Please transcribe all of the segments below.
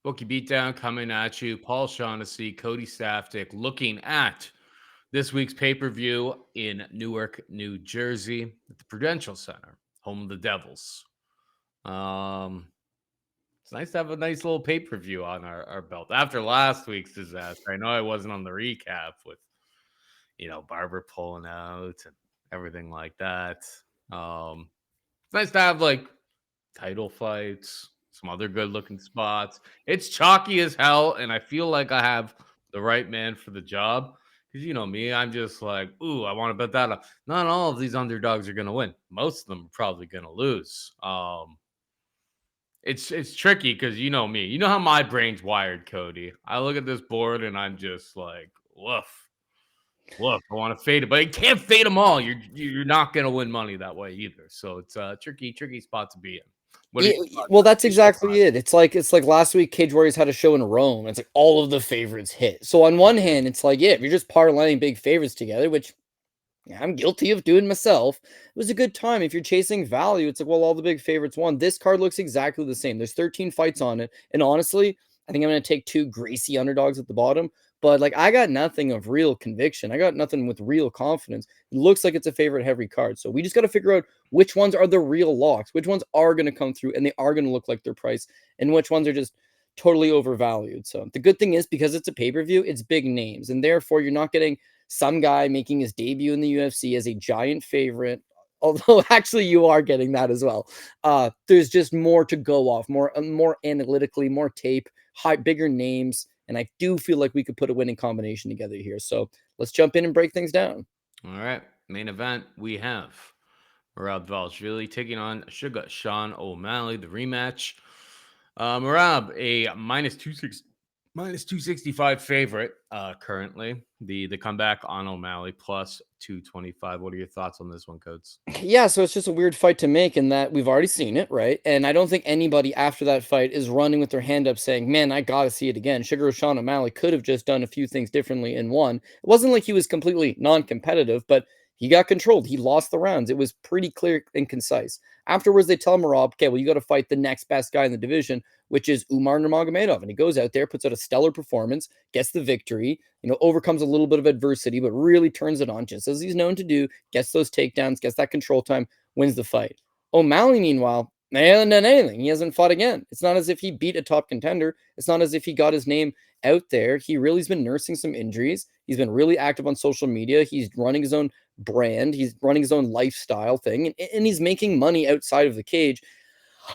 Bookie Beatdown coming at you. Paul Shaughnessy, Cody Saftik looking at this week's pay-per-view in Newark, New Jersey at the Prudential Center, home of the Devils. It's nice to have a nice little pay-per-view on our belt after last week's disaster. I know I wasn't on the recap with, Barber pulling out and everything like that. It's nice to have like title fights, some other good looking spots. It's chalky as hell, and I feel like I have the right man for the job. Because you know me, I'm just like, ooh, I want to bet that up. Not all of these underdogs are gonna win. Most of them are probably gonna lose. It's tricky because you know me. You know how my brain's wired, Cody. I look at this board and I'm just like, woof. Look, I want to fade it, but you can't fade them all. You're not going to win money that way either. So it's a tricky spot to be in. What are Yeah, your thoughts well, on that's it? Initial exactly thoughts. it. It's like last week Cage Warriors had a show in Rome. It's like all of the favorites hit. So on one hand, it's like, yeah, if you're just parlaying big favorites together, which I'm guilty of doing myself, it was a good time. If you're chasing value, it's like, well, all the big favorites won. This card looks exactly the same. There's 13 fights on it. And honestly, I think I'm going to take two greasy underdogs at the bottom. But like, I got nothing of real conviction. I got nothing with real confidence. It looks like it's a favorite heavy card. So we just got to figure out which ones are the real locks, which ones are going to come through and they are going to look like their price, and which ones are just totally overvalued. So the good thing is, because it's a pay per view, it's big names. And therefore, you're not getting some guy making his debut in the UFC as a giant favorite. Although actually you are getting that as well. There's just more to go off, more analytically, more tape, bigger names, and I do feel like we could put a winning combination together here. So let's jump in and break things down. All right. Main event, we have Merab Dvalishvili taking on Sugar Sean O'Malley, the rematch. Merab, a minus 265 favorite currently. The comeback on O'Malley plus 225. What are your thoughts on this one, Codes? Yeah, so it's just a weird fight to make in that we've already seen it, right? And I don't think anybody after that fight is running with their hand up saying, man, I got to see it again. Sugar Sean O'Malley could have just done a few things differently and won. It wasn't like he was completely non competitive, but he got controlled. He lost the rounds. It was pretty clear and concise. Afterwards, they tell Merab, okay, well, you got to fight the next best guy in the division, which is Umar Nurmagomedov. And he goes out there, puts out a stellar performance, gets the victory, overcomes a little bit of adversity, but really turns it on, just as he's known to do, gets those takedowns, gets that control time, wins the fight. O'Malley, meanwhile, he hasn't done anything. He hasn't fought again. It's not as if he beat a top contender. It's not as if he got his name out there. He really has been nursing some injuries. He's been really active on social media. He's running his own brand. He's running his own lifestyle thing, and he's making money outside of the cage.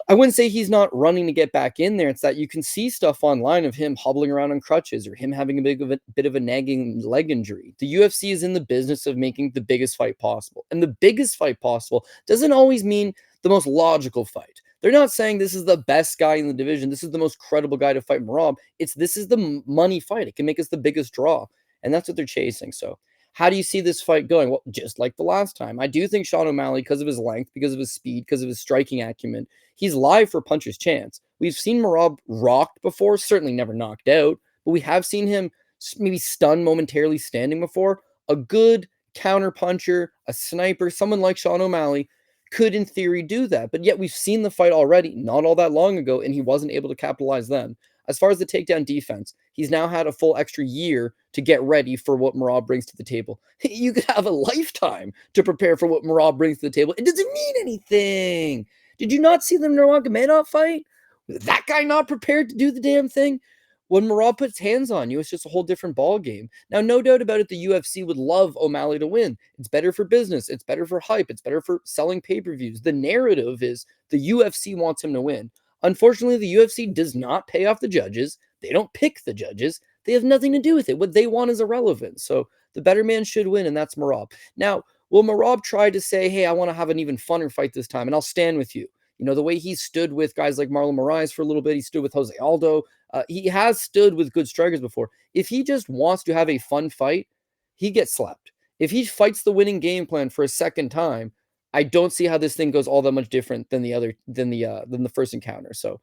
I wouldn't say he's not running to get back in there. It's that you can see stuff online of him hobbling around on crutches or him having a bit of a nagging leg injury. The UFC is in the business of making the biggest fight possible. And the biggest fight possible doesn't always mean the most logical fight. They're not saying this is the best guy in the division. This is the most credible guy to fight Merab. This is the money fight. It can make us the biggest draw. And that's what they're chasing. So how do you see this fight going? Well, just like the last time. I do think Sean O'Malley, because of his length, because of his speed, because of his striking acumen, he's live for puncher's chance. We've seen Merab rocked before, certainly never knocked out, but we have seen him maybe stunned momentarily standing before. A good counter puncher, a sniper, someone like Sean O'Malley could in theory do that. But yet we've seen the fight already not all that long ago, and he wasn't able to capitalize then. As far as the takedown defense, he's now had a full extra year to get ready for what Merab brings to the table. You could have a lifetime to prepare for what Merab brings to the table. It doesn't mean anything. Did you not see the Nurmagomedov fight? That guy not prepared to do the damn thing? When Merab puts hands on you, it's just a whole different ball game. Now, no doubt about it, the UFC would love O'Malley to win. It's better for business. It's better for hype. It's better for selling pay-per-views. The narrative is the UFC wants him to win. Unfortunately, the UFC does not pay off the judges. They don't pick the judges. They have nothing to do with it. What they want is irrelevant. So the better man should win, and that's Merab. Now, will Merab try to say, hey, I want to have an even funner fight this time, and I'll stand with you? The way he stood with guys like Marlon Moraes for a little bit, he stood with Jose Aldo. He has stood with good strikers before. If he just wants to have a fun fight, he gets slapped. If he fights the winning game plan for a second time, I don't see how this thing goes all that much different than the first encounter. So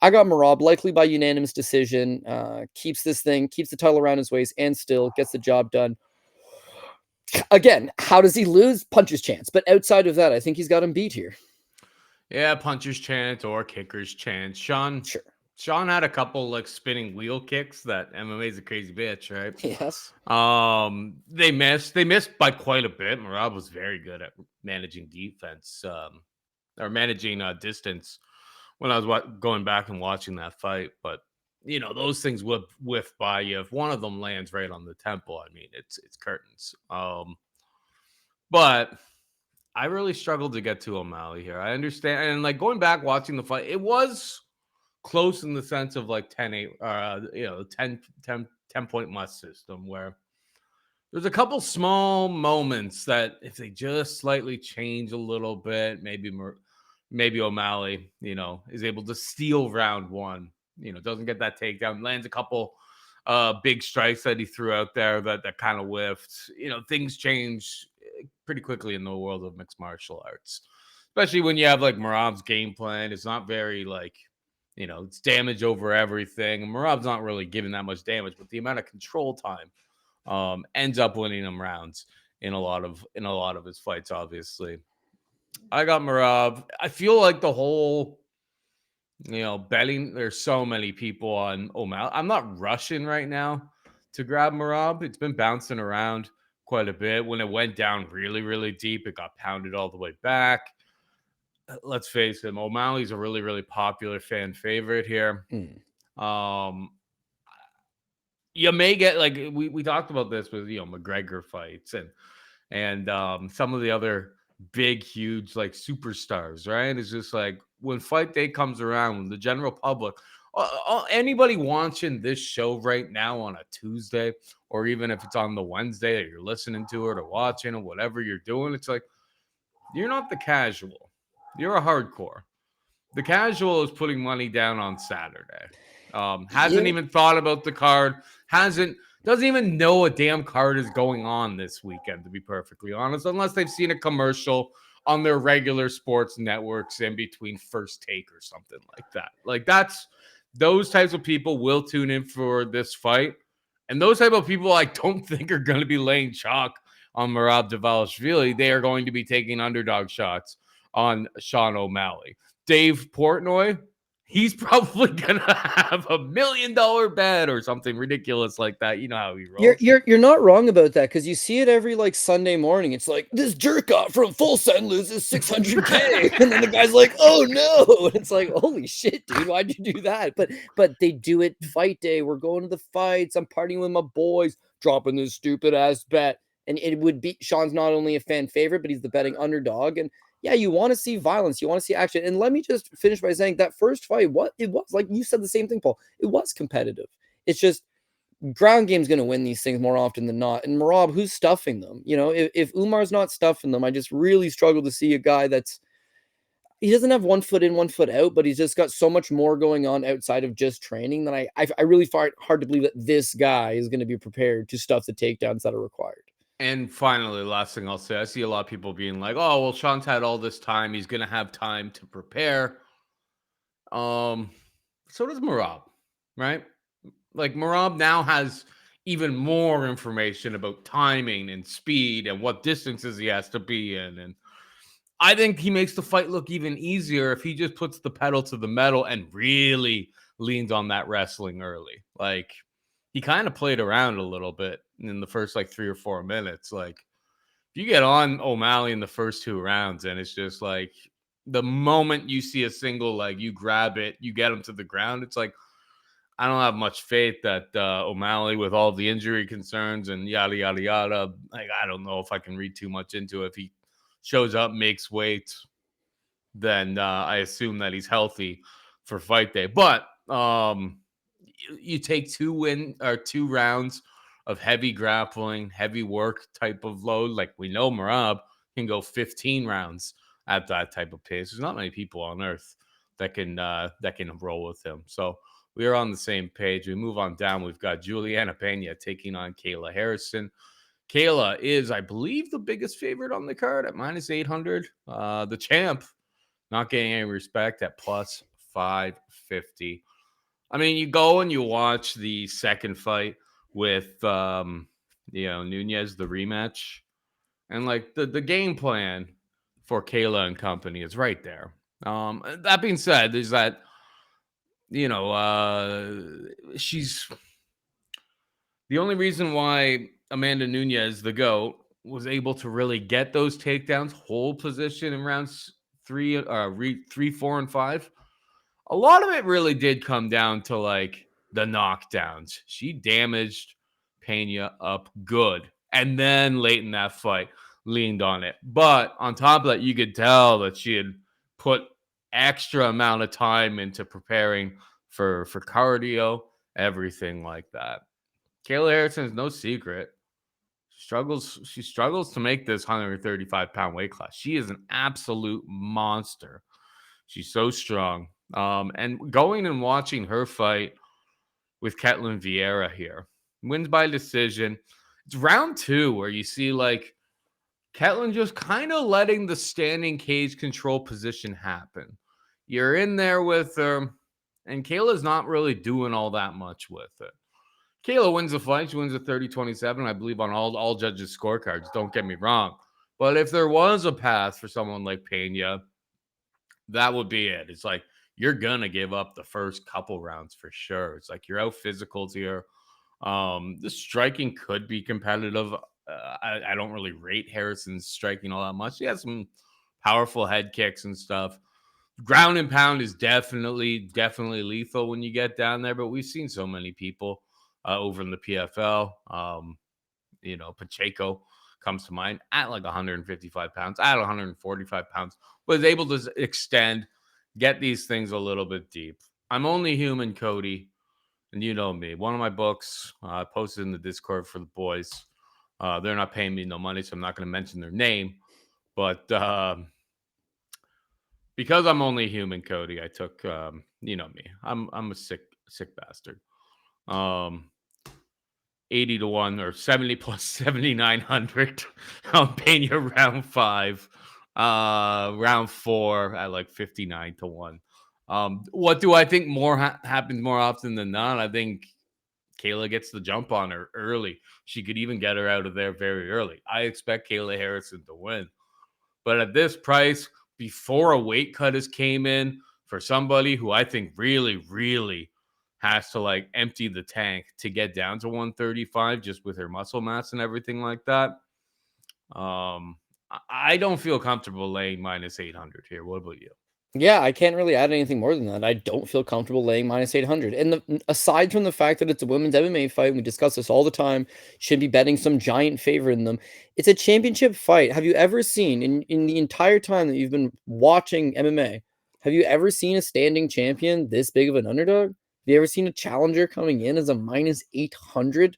I got Merab likely by unanimous decision. Keeps the title around his waist, and still gets the job done. Again, how does he lose? Puncher's chance. But outside of that, I think he's got him beat here. Yeah, puncher's chance or kicker's chance. Sean, Sure. Sean had a couple like spinning wheel kicks that MMA's a crazy bitch, right? Yes. They missed. They missed by quite a bit. Merab was very good at managing defense, or managing distance when I was going back and watching that fight. But those things would whiff by you. If one of them lands right on the temple, I mean, it's curtains. But I really struggled to get to O'Malley here. I understand, and like going back watching the fight, it was close in the sense of like 10-8, 10 point must system where there's a couple small moments that if they just slightly change a little bit, maybe O'Malley, is able to steal round one, doesn't get that takedown, lands a couple big strikes that he threw out there that kind of whiffed. Things change pretty quickly in the world of mixed martial arts, especially when you have like Merab's game plan. It's not very like, it's damage over everything. And Merab's not really giving that much damage, but the amount of control time ends up winning him rounds in a lot of his fights. Obviously, I got Merab. I feel like the whole betting. There's so many people on O'Malley. I'm not rushing right now to grab Merab. It's been bouncing around quite a bit. When it went down really, really deep, it got pounded all the way back. Let's face it, O'Malley's a really, really popular fan favorite here. Um, you may get like we talked about this with McGregor fights and some of the other big, huge like superstars, right? It's just like when fight day comes around, when the general public, anybody watching this show right now on a Tuesday, or even if it's on the Wednesday that you're listening to it or watching or whatever you're doing, it's like you're not the casual, you're a hardcore. The casual is putting money down on Saturday. Hasn't even thought about the card. Doesn't even know a damn card is going on this weekend, to be perfectly honest, unless they've seen a commercial on their regular sports networks in between First Take or something like that. Like those types of people will tune in for this fight. And those type of people I don't think are going to be laying chalk on Merab Dvalishvili. They are going to be taking underdog shots on Sean O'Malley. Dave Portnoy, he's probably gonna have $1 million bet or something ridiculous like that. You know how he rolls. You're not wrong about that, because you see it every like Sunday morning. It's like, this jerk off from Full Send loses 600K, and then the guy's like, oh no, and it's like, holy shit, dude, why'd you do that? But they do it fight day. We're going to the fights. I'm partying with my boys, dropping this stupid ass bet, and it would be Sean's not only a fan favorite, but he's the betting underdog. And yeah, you want to see violence, you want to see action. And let me just finish by saying that first fight, it was like you said the same thing, Paul. It was competitive. It's just ground game's going to win these things more often than not. And Merab, who's stuffing them? If Umar's not stuffing them, I just really struggle to see a guy he doesn't have one foot in, one foot out, but he's just got so much more going on outside of just training that I really find it hard to believe that this guy is going to be prepared to stuff the takedowns that are required. And finally, last thing I'll say, I see a lot of people being like, oh, well, Sean's had all this time. He's going to have time to prepare. So does Merab, right? Like Merab now has even more information about timing and speed and what distances he has to be in. And I think he makes the fight look even easier if he just puts the pedal to the metal and really leans on that wrestling early. Like he kind of played around a little bit in the first like 3 or 4 minutes. Like if you get on O'Malley in the first 2 rounds and it's just like the moment you see a single leg, you grab it, you get him to the ground. It's like, I don't have much faith that O'Malley, with all the injury concerns and yada, yada, yada, like, I don't know if I can read too much into it. If he shows up, makes weight, then I assume that he's healthy for fight day. But you take 2 rounds of heavy grappling, heavy work type of load. Like we know Merab can go 15 rounds at that type of pace. There's not many people on earth that can roll with him. So we are on the same page. We move on down. We've got Julianna Pena taking on Kayla Harrison. Kayla is, I believe, the biggest favorite on the card at minus 800. The champ not getting any respect at plus 550. I mean, you go and you watch the second fight with Nunez, the rematch, and like the game plan for Kayla and company is right there. That being said, there's that she's the only reason why Amanda Nunes, the GOAT, was able to really get those takedowns, hold position in rounds three, 4, and 5. A lot of it really did come down to like the knockdowns. She damaged Pena up good. And then late in that fight, leaned on it. But on top of that, you could tell that she had put extra amount of time into preparing for cardio, everything like that. Kayla Harrison is no secret. She struggles to make this 135-pound weight class. She is an absolute monster. She's so strong. And going and watching her fight with Ketlen Vieira here, wins by decision. It's round 2 where you see like Ketlen just kind of letting the standing cage control position happen. You're in there with her, and Kayla's not really doing all that much with it. Kayla wins the fight. She wins a 30-27, I believe, on all judges' scorecards. Don't get me wrong. But if there was a path for someone like Pena, that would be it. It's like you're going to give up the first couple rounds for sure. It's like you're out physicals here. The striking could be competitive. I don't really rate Harrison's striking all that much. He has some powerful head kicks and stuff. Ground and pound is definitely lethal when you get down there, but we've seen so many people over in the PFL. Pacheco comes to mind at like 155 pounds, at 145 pounds, was able to extend, get these things a little bit deep. I'm Only Human, Cody, and you know me. One of my books I posted in the Discord for the boys. They're not paying me no money, so I'm not going to mention their name. But because I'm Only Human, Cody, I took, you know me. I'm a sick bastard. 80-1 or 70 plus 7,900 on Pena round 5. Round 4 at like 59-1. What do I think happens more often than not? I think Kayla gets the jump on her early. She could even get her out of there very early. I expect Kayla Harrison to win. But at this price, before a weight cut has came in, for somebody who I think really, really has to like empty the tank to get down to 135 just with her muscle mass and everything like that, I don't feel comfortable laying minus 800 here. What about you? Yeah, I can't really add anything more than that. I don't feel comfortable laying minus 800. And aside from the fact that it's a women's MMA fight, we discuss this all the time, should be betting some giant favor in them. It's a championship fight. Have you ever seen in the entire time that you've been watching MMA, have you ever seen a standing champion this big of an underdog? Have you ever seen a challenger coming in as a minus 800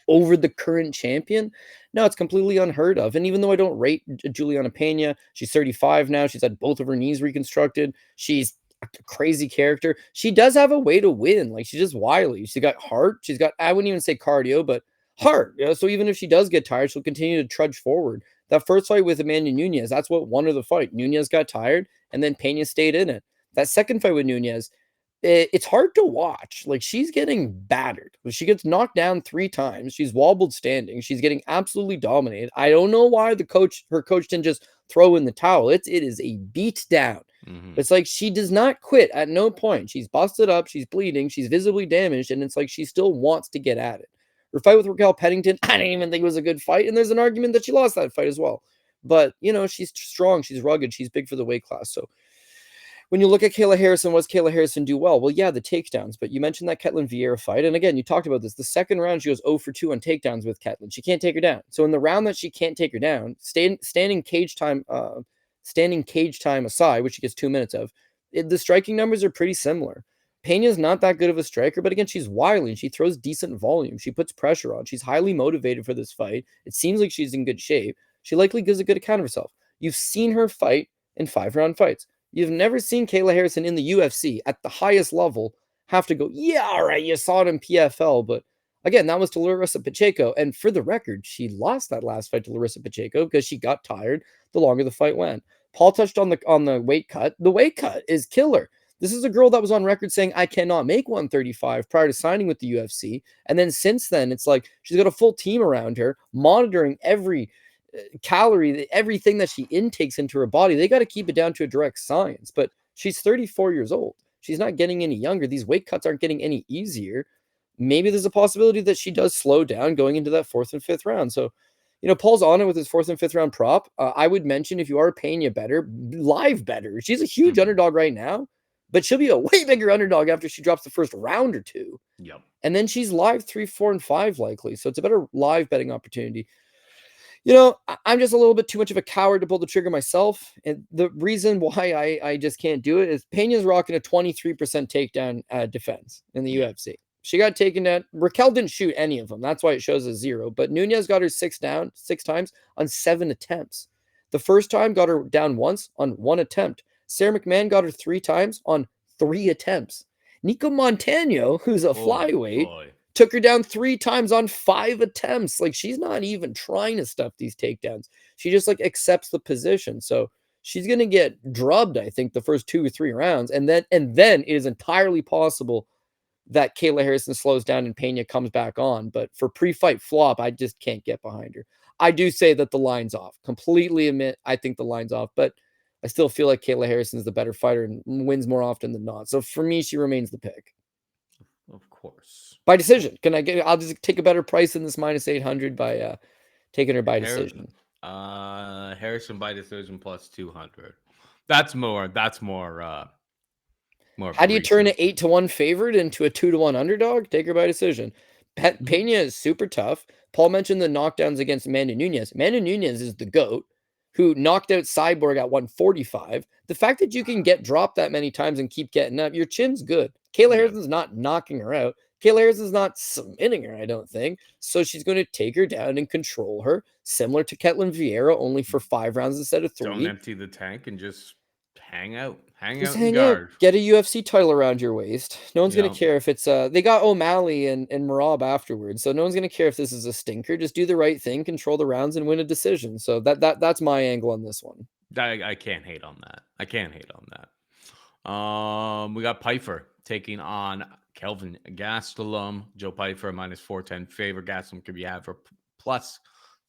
over the current champion? No, it's completely unheard of. And even though I don't rate Julianna Pena, she's 35 now. She's had both of her knees reconstructed. She's a crazy character. She does have a way to win. Like, she's just wily. She's got heart. She's got, I wouldn't even say cardio, but heart. So even if she does get tired, she'll continue to trudge forward. That first fight with Amanda Nunes, that's what won her the fight. Nunes got tired, and then Pena stayed in it. That second fight with Nunes, it's hard to watch. Like, she's getting battered. She gets knocked down 3 times. She's wobbled standing. She's getting absolutely dominated. I don't know why her coach didn't just throw in the towel. It is a beat down. Mm-hmm. It's like she does not quit at no point. She's busted up. She's bleeding. She's visibly damaged. And it's like she still wants to get at it. Her fight with Raquel Pennington, I didn't even think it was a good fight. And there's an argument that she lost that fight as well. But, she's strong. She's rugged. She's big for the weight class. So when you look at Kayla Harrison, what does Kayla Harrison do well? Well, yeah, the takedowns, but you mentioned that Ketlen Vieira fight. And again, you talked about this. The second round, she goes 0 for 2 on takedowns with Ketlen. She can't take her down. So in the round that she can't take her down, standing cage time aside, which she gets 2 minutes of, the striking numbers are pretty similar. Pena's not that good of a striker, but again, she's wily and she throws decent volume. She puts pressure on. She's highly motivated for this fight. It seems like she's in good shape. She likely gives a good account of herself. You've seen her fight in 5-round fights. You've never seen Kayla Harrison in the UFC at the highest level have to go, yeah, all right, you saw it in PFL. But again, that was to Larissa Pacheco. And for the record, she lost that last fight to Larissa Pacheco because she got tired the longer the fight went. Paul touched on the weight cut. The weight cut is killer. This is a girl that was on record saying, I cannot make 135 prior to signing with the UFC. And then since then, it's like she's got a full team around her monitoring every calorie, everything that she intakes into her body. They got to keep it down to a direct science. But she's 34 years old. She's not getting any younger. These weight cuts aren't getting any easier. Maybe there's a possibility that she does slow down going into that 4th and 5th round. So, Paul's on it with his 4th and 5th round prop. I would mention, if you are paying you better, live better. She's a huge underdog right now, but she'll be a way bigger underdog after she drops the first round or two. Yep. And then she's live 3, 4, and 5 likely. So it's a better live betting opportunity. I'm just a little bit too much of a coward to pull the trigger myself. And the reason why I just can't do it is Pena's rocking a 23% takedown defense in the UFC. She got taken down. Raquel didn't shoot any of them. That's why it shows a 0. But Nunez got her 6 times on 7 attempts. The first time got her down once on 1 attempt. Sarah McMahon got her 3 times on 3 attempts. Nico Montano, who's a flyweight, took her down 3 times on 5 attempts. Like, she's not even trying to stuff these takedowns. She just accepts the position. So she's going to get drubbed, I think, the first 2 or 3 rounds. And then it is entirely possible that Kayla Harrison slows down and Pena comes back on. But for pre-fight flop, I just can't get behind her. I do say that the line's off. Completely admit I think the line's off. But I still feel like Kayla Harrison is the better fighter and wins more often than not. So for me, she remains the pick. Of course. By decision. I'll just take a better price than this minus 800 by taking her by decision. Harrison by decision plus 200. That's more. How do you turn an 8-1 favorite into a 2-1 underdog? Take her by decision. Pena is super tough. Paul mentioned the knockdowns against Amanda Nunes. Amanda Nunes is the GOAT who knocked out Cyborg at 145. The fact that you can get dropped that many times and keep getting up, your chin's good. Kayla Harrison's not knocking her out. Kayla Harrison's not submitting her, I don't think. So she's going to take her down and control her, similar to Ketlin Vieira, only for 5 rounds instead of 3. Don't empty the tank and just hang out. Just hang out. Get a UFC title around your waist. No one's going to care if it's they got O'Malley and Merab afterwards, so no one's going to care if this is a stinker. Just do the right thing, control the rounds, and win a decision. So that's my angle on this one. I can't hate on that. We got Pyfer taking on Kelvin Gastelum. Joe Pyfer minus 410 favor. Gastelum could be had for plus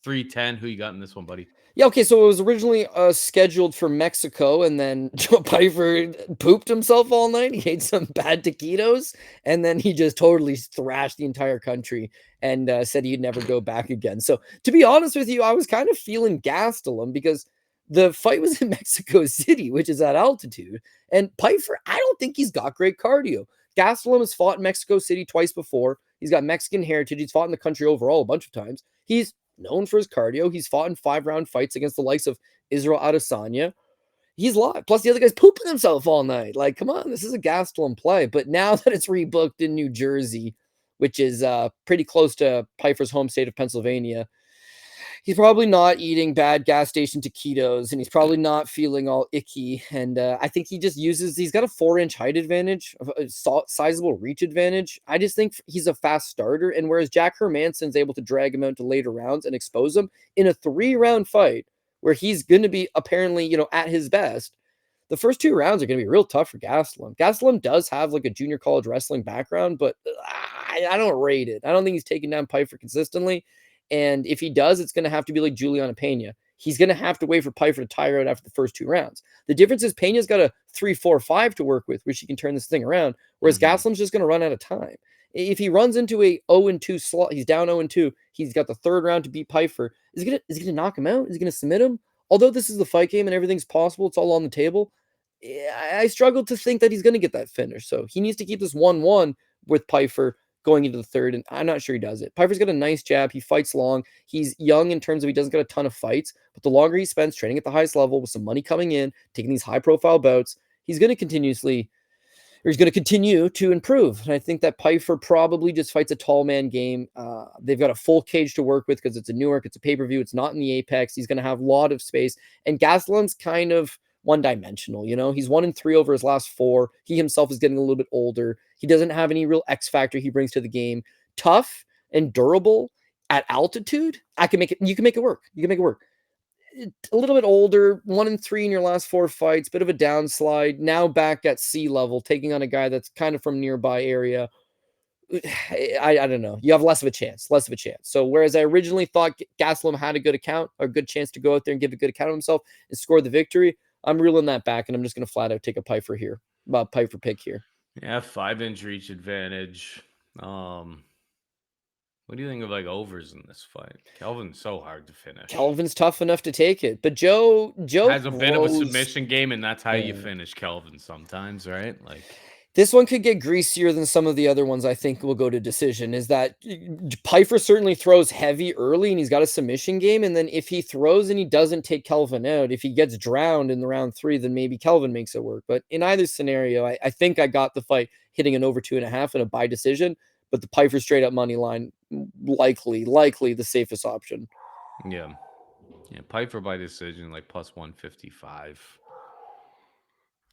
310. Who you got in this one, buddy? Yeah, okay, so it was originally scheduled for Mexico, and then Joe Pyfer pooped himself all night. He ate some bad taquitos, and then he just totally thrashed the entire country and said he'd never go back again. So, to be honest with you, I was kind of feeling Gastelum because the fight was in Mexico City, which is at altitude, and Pyfer, I don't think he's got great cardio. Gastelum has fought in Mexico City twice before. He's got Mexican heritage. He's fought in the country overall a bunch of times. He's known for his cardio. He's fought in 5-round fights against the likes of Israel Adesanya. He's live. Plus, the other guy's pooping himself all night. Like, come on, this is a Gastelum play. But now that it's rebooked in New Jersey, which is pretty close to Pyfer's home state of Pennsylvania, he's probably not eating bad gas station taquitos, and he's probably not feeling all icky. And I think he just he's got a 4-inch height advantage, a sizable reach advantage. I just think he's a fast starter. And whereas Jack Hermansson's able to drag him out to later rounds and expose him in a 3-round fight where he's going to be apparently, at his best, the first 2 rounds are going to be real tough for Gastelum. Gastelum does have like a junior college wrestling background, but I don't rate it. I don't think he's taking down Pyfer consistently. And if he does, it's going to have to be like Julianna Pena. He's going to have to wait for Pyfer to tire out after the first 2 rounds. The difference is Pena's got a 3, 4, 5 to work with, which he can turn this thing around, whereas Gastelum's just going to run out of time. If he runs into a 0-2 slot, he's down 0-2, he's got the 3rd round to beat Pyfer. Is he going to knock him out? Is he going to submit him? Although this is the fight game and everything's possible, it's all on the table, I struggle to think that he's going to get that finish. So he needs to keep this 1-1 with Pyfer going into the 3rd, and I'm not sure he does it. Pyfer's got a nice jab. He fights long. He's young in terms of he doesn't get a ton of fights, but the longer he spends training at the highest level with some money coming in, taking these high-profile bouts, he's going to continue to improve. And I think that Pyfer probably just fights a tall man game. They've got a full cage to work with because it's in Newark. It's a pay-per-view. It's not in the Apex. He's going to have a lot of space. And Gastelum's kind of one-dimensional, He's 1-3 over his last 4. He himself is getting a little bit older. He doesn't have any real X factor he brings to the game. Tough and durable at altitude. You can make it work. A little bit older, 1-3 in your last 4 fights, bit of a downslide. Now back at sea level, taking on a guy that's kind of from nearby area. I don't know. You have less of a chance. So whereas I originally thought Gastelum had a good chance to go out there and give a good account of himself and score the victory, I'm reeling that back, and I'm just going to flat out take a Pyfer here. Pyfer pick here. Yeah, 5-inch reach advantage. What do you think of like overs in this fight? Kelvin's so hard to finish. Kelvin's tough enough to take it, but Joe Has a bit of a throws. submission game, and that's how you Yeah. finish Kelvin sometimes, right? Like, This one could get greasier than some of the other ones I think will go to decision. Is that Pyfer certainly throws heavy early and he's got a submission game. And then if he throws and he doesn't take Kelvin out, if he gets drowned in the round 3, then maybe Kelvin makes it work. But in either scenario, I think I got the fight hitting an over 2.5 and a by decision. But the Pyfer straight up money line, likely the safest option. yeah. Yeah, Pyfer by decision, like plus 155.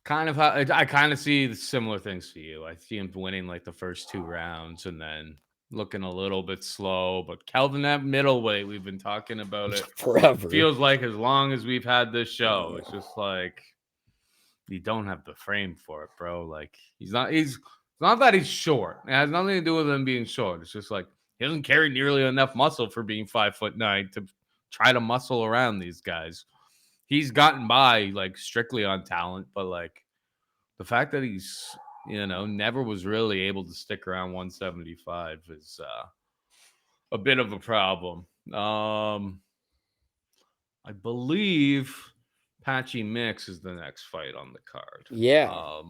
Kind of how I kind of see the similar things to you. I see him winning like the first 2 rounds and then looking a little bit slow. But Kelvin, that middleweight, we've been talking about it Forever. feels like as long as we've had this show. It's just like you don't have the frame for it, bro. Like he's not that he's short. It has nothing to do with him being short. It's just like he doesn't carry nearly enough muscle for being 5'9" to try to muscle around these guys. He's gotten by like strictly on talent, but like the fact that he's never was really able to stick around 175 is a bit of a problem. I believe Patchy Mix is the next fight on the card. Yeah.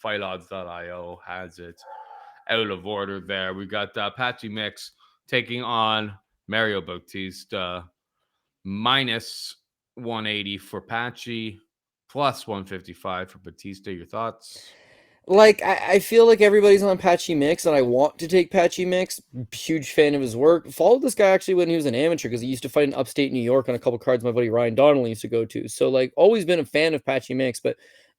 Fightodds.io has it out of order there. We got Patchy Mix taking on Mario Bautista, minus 180 for Patchy, plus 155 for Bautista. Your thoughts? Like, I feel like everybody's on Patchy Mix, and I want to take Patchy Mix. Huge fan of his work. Followed this guy actually when he was an amateur because he used to fight in upstate New York on a couple cards my buddy Ryan Donnelly used to go to. So, like, always been a fan of Patchy Mix. But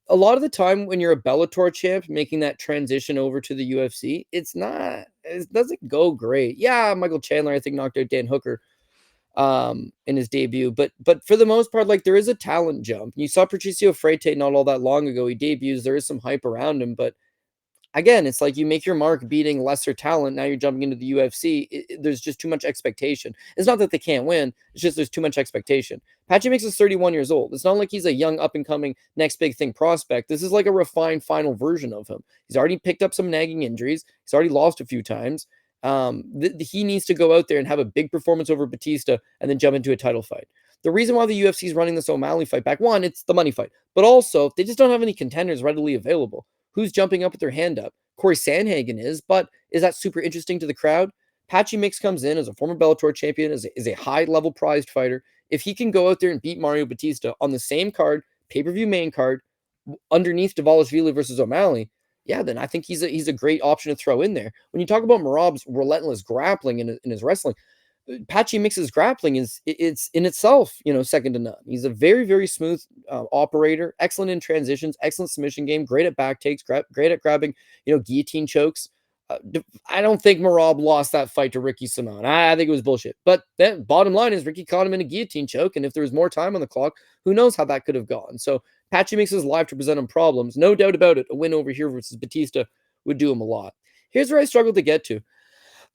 a lot of the time when you're a Bellator champ making that transition over to the UFC, it doesn't go great. Yeah, Michael Chandler, I think, knocked out Dan Hooker in his debut, but for the most part, like, there is a talent jump. You saw Patricio Freite not all that long ago. He debuts, there is some hype around him, but again, it's like you make your mark beating lesser talent. Now you're jumping into the UFC. There's just too much expectation. It's not that they can't win. It's just there's too much expectation. Patchy Mix is 31 years old. It's not like he's a young up and coming next big thing prospect. This is like a refined final version of him. He's already picked up some nagging injuries. He's already lost a few times. He needs to go out there and have a big performance over Bautista and then jump into a title fight. The reason why the UFC is running this O'Malley fight back, one, it's the money fight, but also they just don't have any contenders readily available. Who's jumping up with their hand up? Corey Sandhagen is, but is that super interesting to the crowd? Patchy Mix comes in as a former Bellator champion, is a high-level prized fighter. If he can go out there and beat Mario Bautista on the same card, pay-per-view main card, underneath Dvalishvili versus O'Malley, yeah, then I think he's a great option to throw in there. When you talk about Merab's relentless grappling in his wrestling, Patchy Mix's grappling it's in itself, second to none. He's a very, very smooth operator, excellent in transitions, excellent submission game, great at back takes, great at grabbing, guillotine chokes. I don't think Merab lost that fight to Ricky Simon. I think it was bullshit. But then bottom line is Ricky caught him in a guillotine choke, and if there was more time on the clock, who knows how that could have gone. So Patchy Mix is live to present him problems. No doubt about it. A win over here versus Bautista would do him a lot. Here's where I struggled to get to.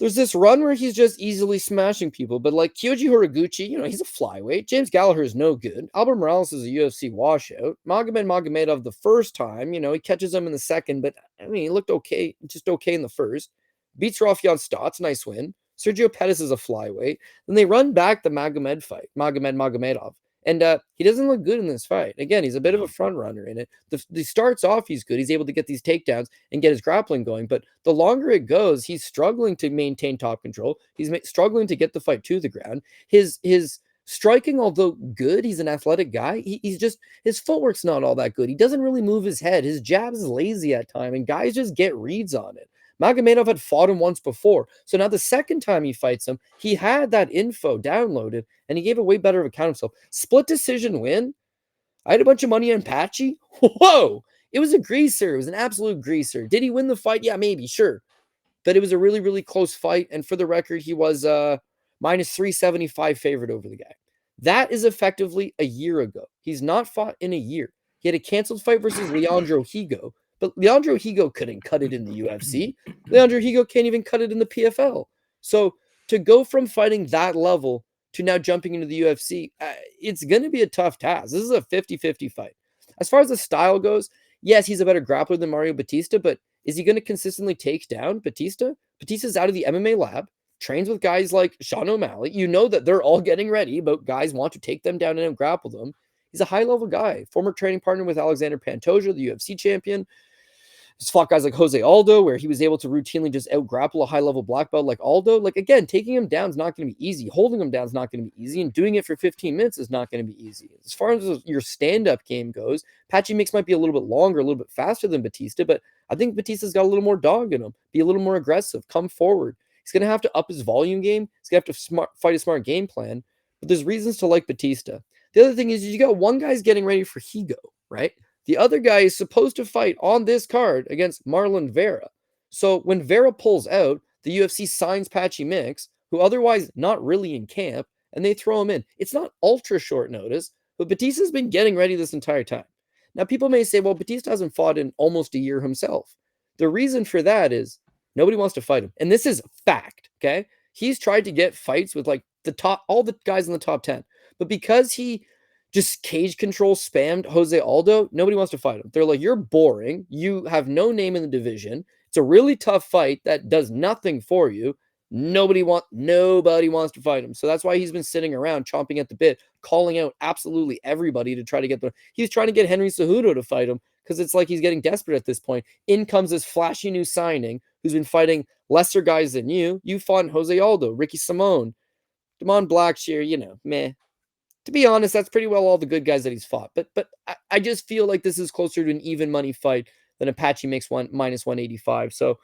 There's this run where he's just easily smashing people, but like Kyoji Horiguchi, he's a flyweight. James Gallagher is no good. Albert Morales is a UFC washout. Magomedov the first time, he catches him in the second, but I mean, he looked okay, just okay in the first. Beats Rafion Stotts, nice win. Sergio Pettis is a flyweight. Then they run back the Magomed fight, Magomedov. And he doesn't look good in this fight. Again, he's a bit of a front runner in it. The starts off, he's good. He's able to get these takedowns and get his grappling going. But the longer it goes, he's struggling to maintain top control. He's struggling to get the fight to the ground. His striking, although good, he's an athletic guy. He's just, his footwork's not all that good. He doesn't really move his head. His jab is lazy at time, and guys just get reads on it. Magomedov had fought him once before. So now the second time he fights him, he had that info downloaded, and he gave a way better of account of himself. Split decision win. I had a bunch of money on Patchy. Whoa! It was a greaser. It was an absolute greaser. Did he win the fight? Yeah, maybe, sure. But it was a really, really close fight. And for the record, he was minus 375 favorite over the guy. That is effectively a year ago. He's not fought in a year. He had a canceled fight versus Leandro Higo. But Leandro Higo couldn't cut it in the UFC. Leandro Higo can't even cut it in the PFL. So to go from fighting that level to now jumping into the UFC, it's going to be a tough task. This is a 50-50 fight. As far as the style goes, Yes, he's a better grappler than Mario Bautista, but is he going to consistently take down Bautista? Bautista's out of the MMA lab, trains with guys like Sean O'Malley. You know that they're all getting ready, but guys want to take them down and grapple them. He's a high level guy, former training partner with Alexander Pantoja, the UFC champion. He's fought guys like Jose Aldo, where he was able to routinely just out grapple a high level black belt like Aldo. Like, again, taking him down is not going to be easy. Holding him down is not going to be easy. And doing it for 15 minutes is not going to be easy. As far as your stand up game goes, Patchy Mix might be a little bit longer, a little bit faster than Bautista, but I think Batista's got a little more dog in him, be a little more aggressive, come forward. He's going to have to up his volume game. He's going to have to fight a smart game plan. But there's reasons to like Bautista. The other thing is you got one guy's getting ready for Higo, right? The other guy is supposed to fight on this card against Marlon Vera. So when Vera pulls out, the UFC signs Patchy Mix, who otherwise not really in camp, and they throw him in. It's not ultra short notice, but Batista's been getting ready this entire time. Now, people may say, well, Bautista hasn't fought in almost a year himself. The reason for that is nobody wants to fight him. And this is fact, okay? He's tried to get fights with like all the guys in the top 10. But because he just cage control spammed Jose Aldo, nobody wants to fight him. They're like, you're boring. You have no name in the division. It's a really tough fight that does nothing for you. Nobody wants to fight him. So that's why he's been sitting around chomping at the bit, calling out absolutely everybody to try to get he's trying to get Henry Cejudo to fight him because it's like he's getting desperate at this point. In comes this flashy new signing who's been fighting lesser guys than you. You fought Jose Aldo, Ricky Simone, Damon Blackshear, meh. To be honest, that's pretty well all the good guys that he's fought. But I just feel like this is closer to an even money fight than a Patchy Mix minus 185. So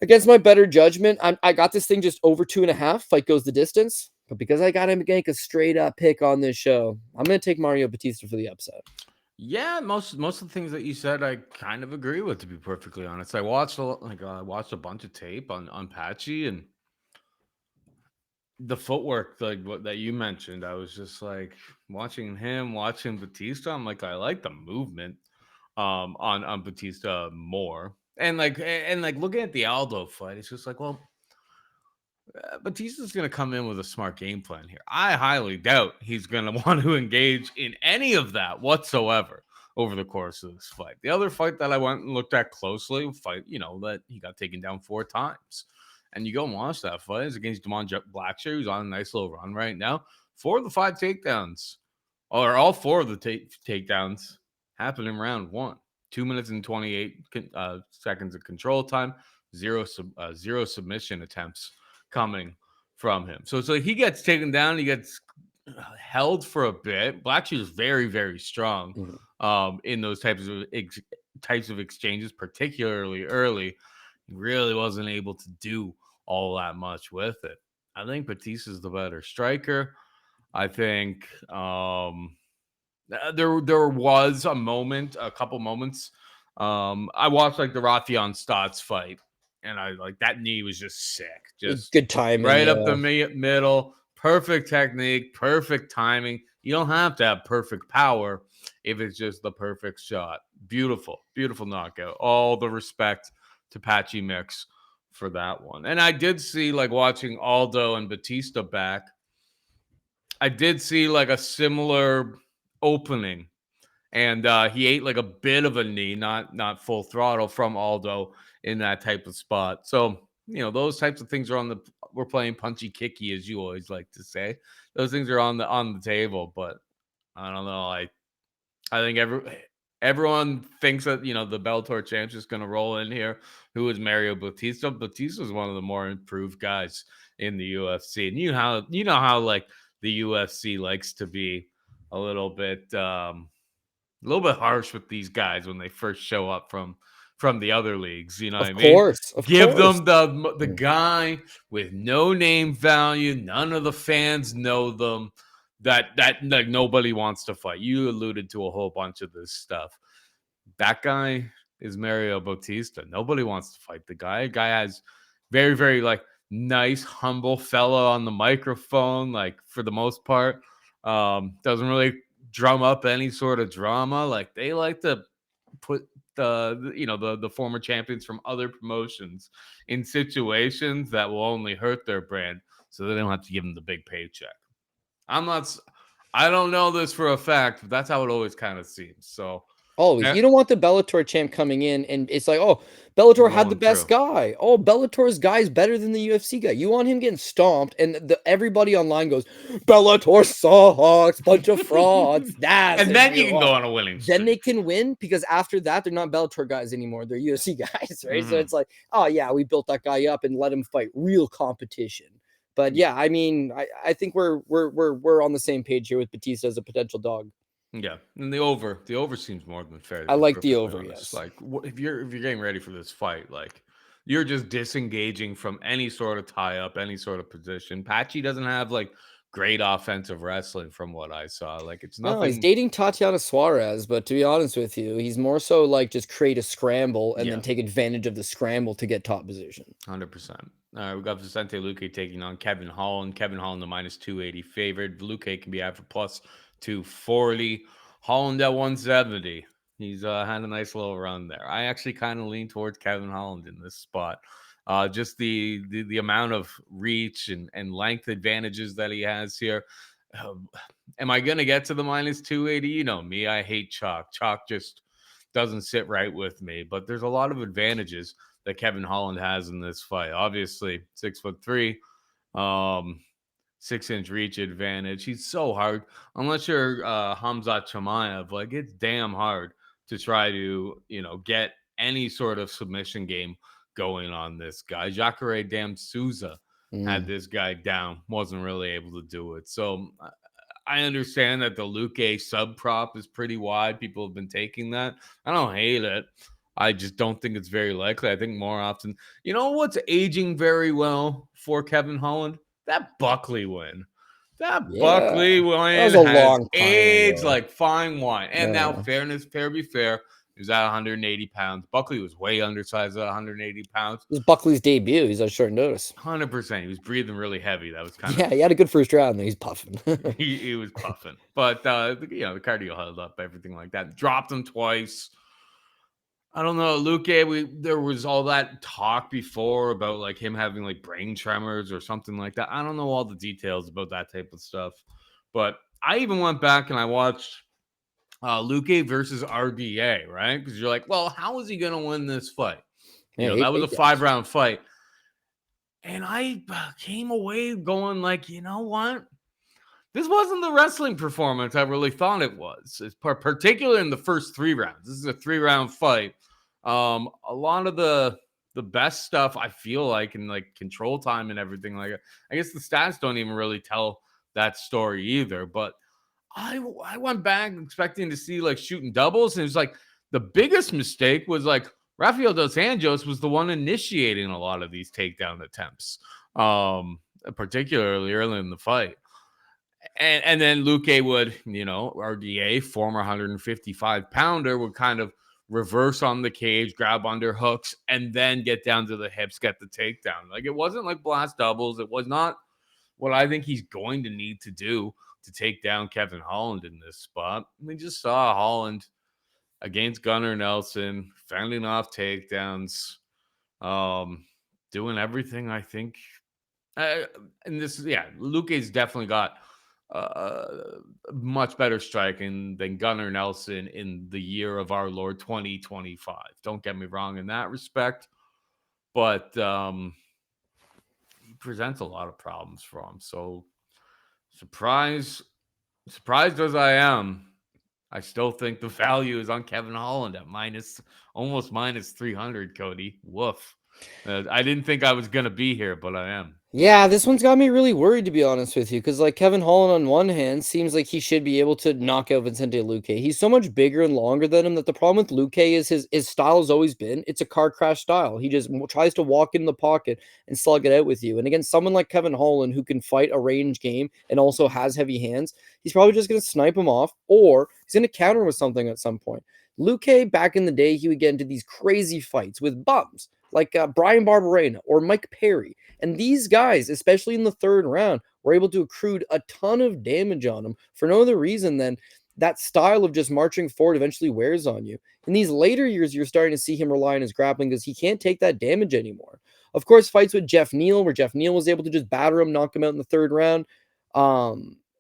against my better judgment, I got this thing just over 2.5. Fight goes the distance. But because I got to make a straight up pick on this show, I'm going to take Mario Bautista for the upset. Yeah, most of the things that you said, I kind of agree with. To be perfectly honest, I watched a bunch of tape on Patchy, and the footwork, like what that you mentioned, I was just like watching Batista. I'm like, I like the movement on Batista more. And looking at the Aldo fight, it's just like, well, Batista's going to come in with a smart game plan here. I highly doubt he's going to want to engage in any of that whatsoever over the course of this fight. The other fight that I went and looked at closely, that he got taken down 4 times. And you go and watch that fight, is against Damon Blackshear, who's on a nice little run right now. 4 of the 5 takedowns, or all 4 of the takedowns, happened in round 1. 2 minutes and 28 seconds of control time, zero submission attempts coming from him. So he gets taken down, he gets held for a bit. Blackshear is very, very strong in those types of exchanges, particularly early. He really wasn't able to do all that much with it. I think Batista's the better striker. I think there was a couple moments. I watched like the Rafion Stotts fight, and I like that knee was just sick. Just good timing, right up the middle. Perfect technique, perfect timing. You don't have to have perfect power if it's just the perfect shot. Beautiful, beautiful knockout. All the respect to Patchy Mix for that one. And I did see, like, watching Aldo and Bautista back, I did see like a similar opening, and he ate like a bit of a knee, not full throttle from Aldo in that type of spot. So those types of things are we're playing punchy kicky, as you always like to say. Those things are on the table, but I don't know. I think everyone thinks that the Bellator champ's just going to roll in here. Who is Mario Bautista? Bautista is one of the more improved guys in the UFC, and you know how like the UFC likes to be a little bit harsh with these guys when they first show up from the other leagues. You know what I mean? Of Give course. them the guy with no name value. None of the fans know them. That like nobody wants to fight. You alluded to a whole bunch of this stuff. That guy is Mario Bautista. Nobody wants to fight the guy. Guy has very, very like nice, humble fellow on the microphone, like for the most part. Doesn't really drum up any sort of drama. Like they like to put the former champions from other promotions in situations that will only hurt their brand, so they don't have to give them the big paycheck. I don't know this for a fact, but that's how it always kind of seems. So Always. Eh, You don't want the Bellator champ coming in and it's like, oh, Bellator had the rolling best through. guy. Oh, Bellator's guy is better than the UFC guy. You want him getting stomped, and everybody online goes, Bellator sucks, bunch of frauds. That's And who then you you can go want. on a winning Then they streak. can win because after that, they're not Bellator guys anymore. They're UFC guys, right? So Mhm. it's like, oh yeah, we built that guy up and let him fight real competition. But Yeah. yeah, I mean, I think we're on the same page here with Bautista as a potential dog. Yeah, and the over seems more than fair, to I be like the perfectly over, honest. yes. Like, if you're getting ready for this fight, like, you're just disengaging from any sort of tie up, any sort of position. Patchy doesn't have like great offensive wrestling from what I saw. Like, it's No, he's nothing. dating Tatiana Suarez, but to be honest with you, he's more so like just create a scramble and then Yeah, take advantage of the scramble to get top position. 100%. All right, we got Vicente Luque taking on Kevin Holland. Kevin Holland, the minus 280 favorite. Luque can be out for plus 240. Holland at 170. He's had a nice little run there. I actually kind of lean towards Kevin Holland in this spot. Just the amount of reach and length advantages that he has here. Um, am I going to get to the minus 280? You know me, I hate chalk. Chalk just doesn't sit right with me, but there's a lot of advantages that Kevin Holland has in this fight. Obviously, 6'3", um, 6-inch reach advantage. He's so hard. Unless you're Hamzat Chimaev, like it's damn hard to try to, get any sort of submission game going on this guy. Jacare Dam Souza had Mm, this guy down, wasn't really able to do it. So I understand that the Luque sub prop is pretty wide. People have been taking that. I don't hate it. I just don't think it's very likely. I think more often, what's aging very well for Kevin Holland? That Buckley win. That yeah, Buckley that was win a has long time aged ago. like fine wine. And now, Yeah, fair be fair, he was at 180 pounds. Buckley was way undersized at 180 pounds. this is Buckley's debut. He's on short notice. 100%. He was breathing really heavy. That was kind of Yeah, he had a good first round. He's puffing. he was puffing, but the cardio held up, everything like that. Dropped him twice. I don't know, Luque. There was all that talk before about like him having like brain tremors or something like that. I don't know all the details about that type of stuff, but I even went back and I watched Luque versus RDA, right? Because you're like, well, how is he going to win this fight? Yeah, That eight was a takedowns. 5-round fight, and I came away going like, you know what? This wasn't the wrestling performance I really thought it was. It's particularly in the first 3 rounds. This is a 3-round fight. A lot of the best stuff I feel like in like control time and everything like that. I guess the stats don't even really tell that story either. But I went back expecting to see like shooting doubles, and it was like the biggest mistake was like Rafael dos Anjos was the one initiating a lot of these takedown attempts, particularly early in the fight. And then Luque would, RDA, former 155 pounder, would kind of reverse on the cage, grab under hooks, and then get down to the hips, get the takedown. Like it wasn't like blast doubles. It was not what I think he's going to need to do to take down Kevin Holland in this spot. We just saw Holland against Gunnar Nelson, fending off takedowns, um, doing everything I think. Uh, and this, yeah, Luque's definitely got much better striking than Gunnar Nelson in the year of our Lord 2025. Don't get me wrong in that respect, but he presents a lot of problems for him. So surprised as I am, I still think the value is on Kevin Holland at almost minus 300. Cody, woof. I didn't think I was gonna be here, but I am. Yeah, this one's got me really worried to be honest with you, because like Kevin Holland on one hand seems like he should be able to knock out Vicente Luque. He's so much bigger and longer than him that the problem with Luque is his style has always been it's a car crash style. He just tries to walk in the pocket and slug it out with you. And against someone like Kevin Holland who can fight a range game and also has heavy hands, he's probably just going to snipe him off or he's going to counter with something at some point. Luque back in the day, he would get into these crazy fights with bums like Brian Barberena or Mike Perry. And these guys, especially in the third round, were able to accrue a ton of damage on him for no other reason than that style of just marching forward eventually wears on you. In these later years, you're starting to see him rely on his grappling because he can't take that damage anymore. Of course, fights with Jeff Neal, where Jeff Neal was able to just batter him, knock him out in the third round.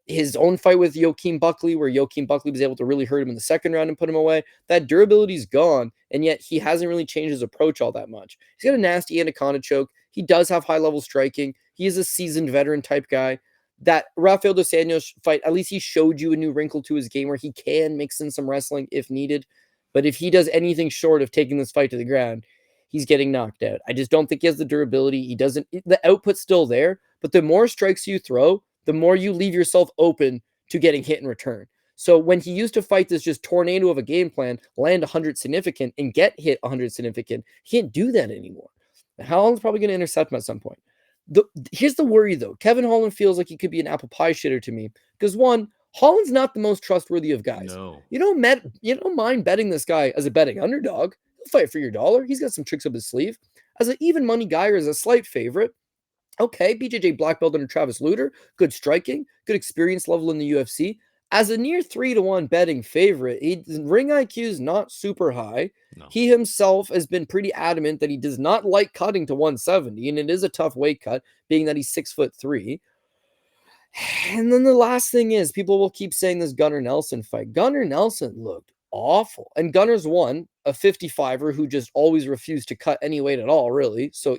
his own fight with Joaquin Buckley, where Joaquin Buckley was able to really hurt him in the second round and put him away, that durability's gone, and yet he hasn't really changed his approach all that much. He's got a nasty anaconda choke. He does have high-level striking. He is a seasoned veteran type guy. That Rafael dos Anjos fight, at least he showed you a new wrinkle to his game where he can mix in some wrestling if needed. But if he does anything short of taking this fight to the ground, he's getting knocked out. I just don't think he has the durability. He doesn't, the output's still there, but the more strikes you throw, the more you leave yourself open to getting hit in return. So when he used to fight this just tornado of a game plan, land 100 significant and get hit 100 significant, he can't do that anymore. Holland's probably going to intercept him at some point. Here's the worry, though. Kevin Holland feels like he could be an apple pie shitter to me because, one, Holland's not the most trustworthy of guys. No. You don't mind betting this guy as a betting underdog. He'll fight for your dollar. He's got some tricks up his sleeve. As an even money guy or as a slight favorite, okay, BJJ black belt under Travis Lutter, good striking, good experience level in the UFC. As a near 3-1 betting favorite, ring IQ is not super high. No. He himself has been pretty adamant that he does not like cutting to 170, and it is a tough weight cut, being that he's 6'3". And then the last thing is, people will keep saying this Gunnar Nelson fight. Gunnar Nelson looked awful, and Gunnar's won a 55er who just always refused to cut any weight at all, really. So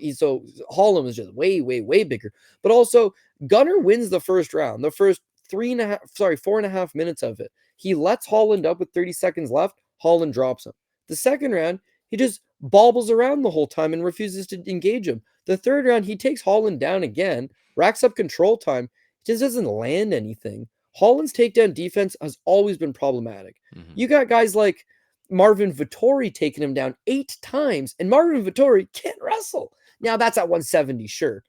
Holland was just way, way, way bigger. But also, Gunnar wins the first round, the first 4.5 minutes of it. He lets Holland up with 30 seconds left. Holland drops him. The second round, he just bobbles around the whole time and refuses to engage him. The third round, he takes Holland down again, racks up control time, just doesn't land anything. Holland's takedown defense has always been problematic. Mm-hmm. You got guys like Marvin Vettori taking him down 8 times, and Marvin Vettori can't wrestle. Now, that's at 170, sure.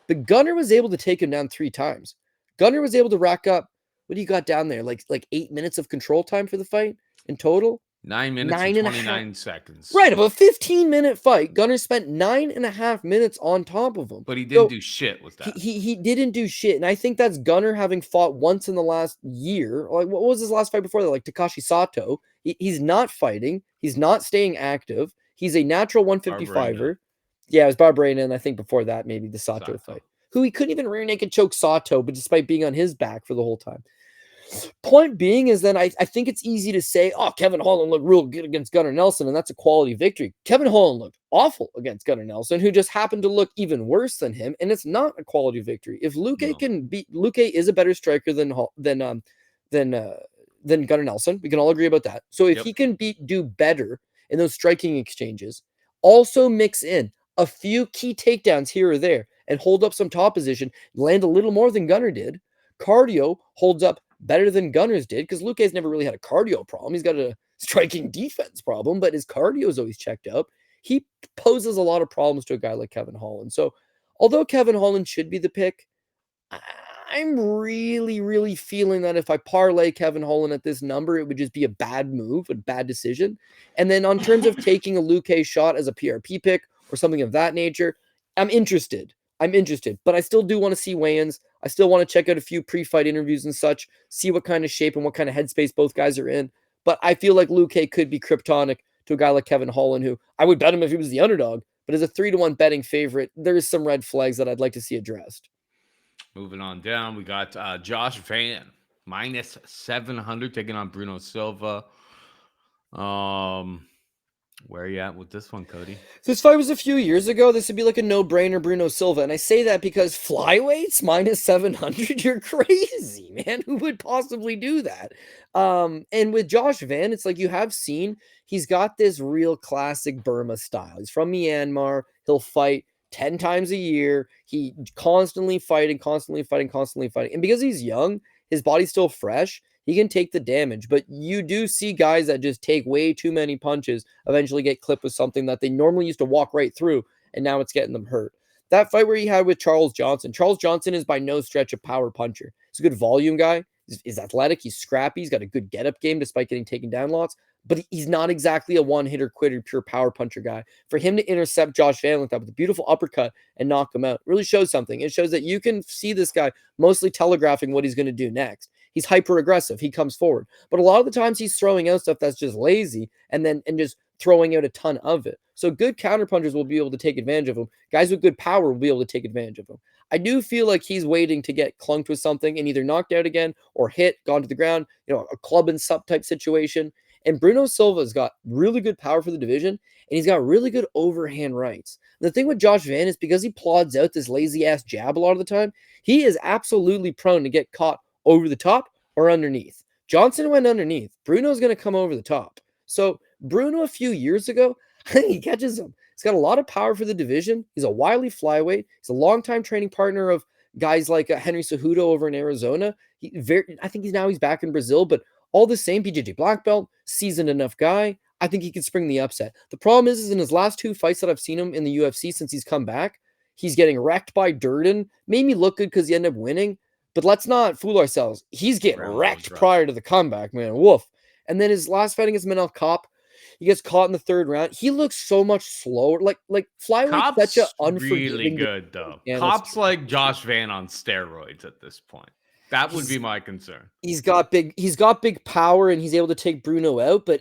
But Gunnar was able to take him down 3 times. Gunnar was able to rack up, what do you got down there? Like 8 minutes of control time for the fight in total? 9 minutes and 29 seconds. Right, of a 15-minute fight, Gunnar spent 9.5 minutes on top of him. But he didn't do shit with that. He didn't do shit, and I think that's Gunnar having fought once in the last year. Like, what was his last fight before that? Like Takashi Sato. He's not fighting. He's not staying active. He's a natural 155er. Yeah, it was Barbrena, and I think before that, maybe the Sato fight. Who he couldn't even rear naked choke Sato, but despite being on his back for the whole time. Point being is that I think it's easy to say, oh, Kevin Holland looked real good against Gunnar Nelson, and that's a quality victory. Kevin Holland looked awful against Gunnar Nelson, who just happened to look even worse than him, and it's not a quality victory. If Luque can beat, Luque is a better striker than Gunnar Nelson. We can all agree about that. So if he can do better in those striking exchanges, also mix in a few key takedowns here or there, and hold up some top position, land a little more than Gunnar did. Cardio holds up better than Gunnar's did, because Luque's never really had a cardio problem. He's got a striking defense problem, but his cardio is always checked up. He poses a lot of problems to a guy like Kevin Holland. So although Kevin Holland should be the pick, I'm really, really feeling that if I parlay Kevin Holland at this number, it would just be a bad move, a bad decision. And then on terms of taking a Luque shot as a PRP pick or something of that nature, I'm interested, but I still do want to see weigh-ins. I still want to check out a few pre-fight interviews and such, see what kind of shape and what kind of headspace both guys are in. But I feel like Luque could be kryptonic to a guy like Kevin Holland, who I would bet him if he was the underdog. But as a 3-1 betting favorite, there is some red flags that I'd like to see addressed. Moving on down, we got Josh Van, minus 700, taking on Bruno Silva. Where are you at with this one, Cody? This fight was a few years ago. This would be like a no-brainer, Bruno Silva. And I say that because flyweights minus 700, you're crazy, man. Who would possibly do that? And with Josh Van, it's like you have seen, he's got this real classic Burma style. He's from Myanmar. He'll fight 10 times a year. He constantly fighting. And because he's young, his body's still fresh. He can take the damage, but you do see guys that just take way too many punches, eventually get clipped with something that they normally used to walk right through, and now it's getting them hurt. That fight where he had with Charles Johnson is by no stretch a power puncher. He's a good volume guy. He's athletic. He's scrappy. He's got a good get-up game despite getting taken down lots, but he's not exactly a one-hitter quitter, pure power puncher guy. For him to intercept Josh Van like that with a beautiful uppercut and knock him out really shows something. It shows that you can see this guy mostly telegraphing what he's going to do next. He's hyper aggressive. He comes forward. But a lot of the times he's throwing out stuff that's just lazy and just throwing out a ton of it. So good counterpunchers will be able to take advantage of him. Guys with good power will be able to take advantage of him. I do feel like he's waiting to get clunked with something and either knocked out again or hit, gone to the ground, a club and sup type situation. And Bruno Silva's got really good power for the division, and he's got really good overhand rights. And the thing with Josh Van is because he plods out this lazy ass jab a lot of the time, he is absolutely prone to get caught over the top or underneath. Johnson went underneath. Bruno's going to come over the top. So Bruno a few years ago, I think he catches him. He's got a lot of power for the division. He's a wily flyweight. He's a longtime training partner of guys like Henry Cejudo over in Arizona. I think he's back in Brazil, but all the same, BJJ black belt, seasoned enough guy. I think he could spring the upset. The problem is in his last 2 fights that I've seen him in the UFC since he's come back, he's getting wrecked by Durden. Made me look good because he ended up winning, but let's not fool ourselves. He's getting wrecked prior to the comeback, man. Woof. And then his last fight against Manel Kopp, he gets caught in the 3rd round. He looks so much slower. Like flyweight's such an unforgiving. Really good though. Kopp's like Josh Van on steroids at this point. That would be my concern. He's got big power, and he's able to take Bruno out. But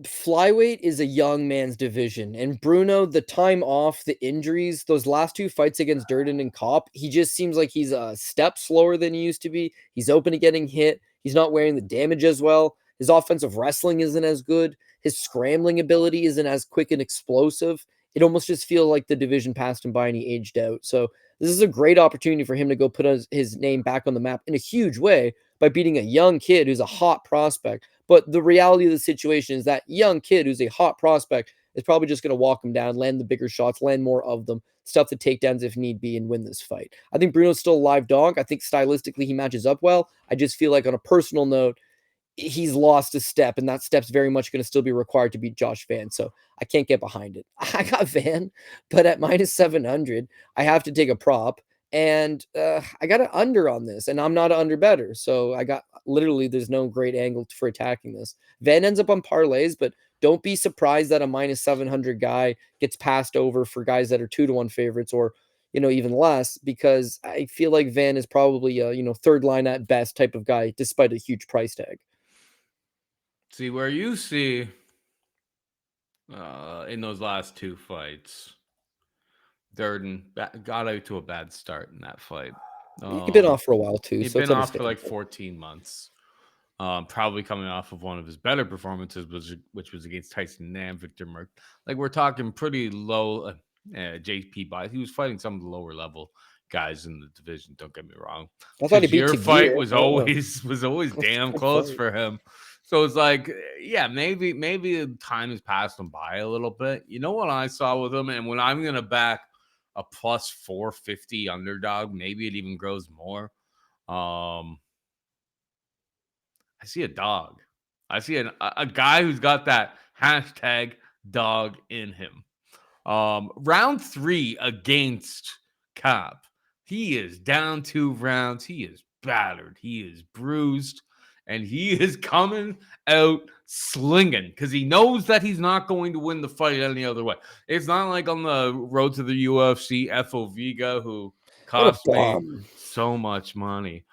flyweight is a young man's division, and Bruno, the time off, the injuries, those last 2 fights against Durden and Kopp, he just seems like he's a step slower than he used to be. He's open to getting hit. He's not wearing the damage as well. His offensive wrestling isn't as good. His scrambling ability isn't as quick and explosive. It almost just feels like the division passed him by and he aged out. So this is a great opportunity for him to go put his name back on the map in a huge way by beating a young kid who's a hot prospect. But the reality of the situation is that young kid who's a hot prospect is probably just going to walk him down, land the bigger shots, land more of them, stuff the takedowns if need be, and win this fight. I think Bruno's still a live dog. I think stylistically he matches up well. I just feel like on a personal note, he's lost a step, and that step's very much going to still be required to beat Josh Van. So I can't get behind it. I got Van, but at minus 700, I have to take a prop, and I got an under on this, and I'm not an under better. So I got literally, there's no great angle for attacking this. Van ends up on parlays, but don't be surprised that a minus 700 guy gets passed over for guys that are 2-1 favorites or even less, because I feel like Van is probably a, 3rd line at best type of guy, despite a huge price tag. See, where you see in those last 2 fights, Durden got out to a bad start in that fight. He'd been off for a while too. He'd been off for like 14 months. Probably coming off of one of his better performances, which was against Tyson Nam, Victor Merck. Like we're talking pretty low JP buys. He was fighting some of the lower level guys in the division. Don't get me wrong. I thought he beat your fight was always damn close for him. So it's like, yeah, maybe the time has passed him by a little bit. You know what I saw with him, and when I'm gonna back a plus 450 underdog, maybe it even grows more. I see a dog. I see a guy who's got that hashtag dog in him. Round 3 against Kopp. He is down 2 rounds. He is battered. He is bruised. And he is coming out slinging because he knows that he's not going to win the fight any other way. It's not like on the road to the UFC, F.O. Vega, who cost me so much money.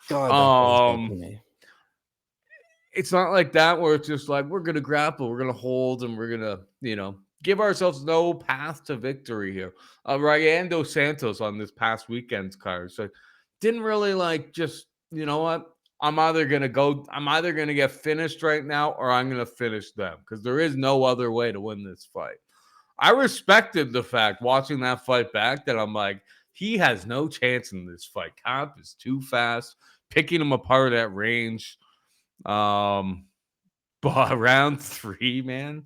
It's not like that where it's just like, we're going to grapple, we're going to hold, and we're going to, give ourselves no path to victory here. Ryan dos Santos on this past weekend's card. So didn't really just, you know what? I'm either going to get finished right now or I'm going to finish them because there is no other way to win this fight. I respected the fact watching that fight back that I'm like, he has no chance in this fight. Kopp is too fast, picking him apart at range. But round 3, man,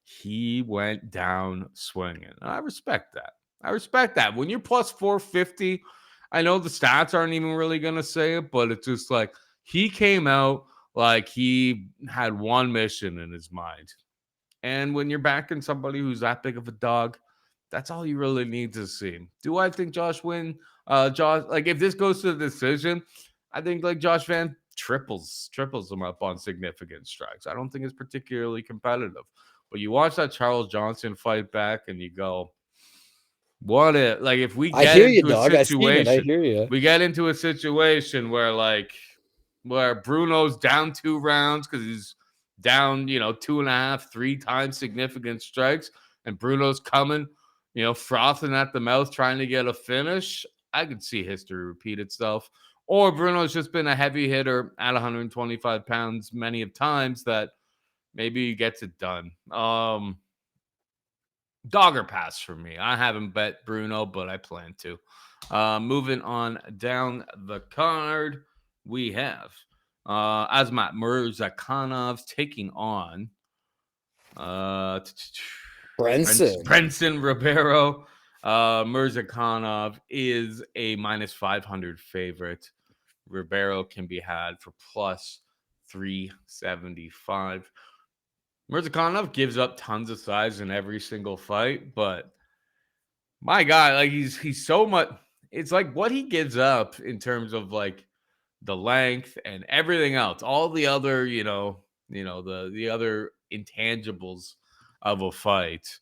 he went down swinging. I respect that. When you're plus 450, I know the stats aren't even really going to say it, but it's just like, he came out like he had one mission in his mind. And when you're backing somebody who's that big of a dog, that's all you really need to see. Do I think Josh win? If this goes to the decision, I think Josh Van triples him up on significant strikes. I don't think it's particularly competitive. But you watch that Charles Johnson fight back and you go, what if we get into a situation, we get into a situation where Bruno's down 2 rounds because he's down, 2.5, 3 times significant strikes, and Bruno's coming, frothing at the mouth, trying to get a finish, I could see history repeat itself. Or Bruno's just been a heavy hitter at 125 pounds many of times that maybe he gets it done. Dogger pass for me. I haven't bet Bruno, but I plan to. Moving on down the card, we have Azamat Murzakanov taking on Brendson. Brendson Ribeiro. Murzakanov is a minus 500 favorite. Ribeiro can be had for plus 375. Murzakanov gives up tons of size in every single fight, but my God, like he's so much. It's like what he gives up in terms of like the length and everything else, all the other, the other intangibles of a fight.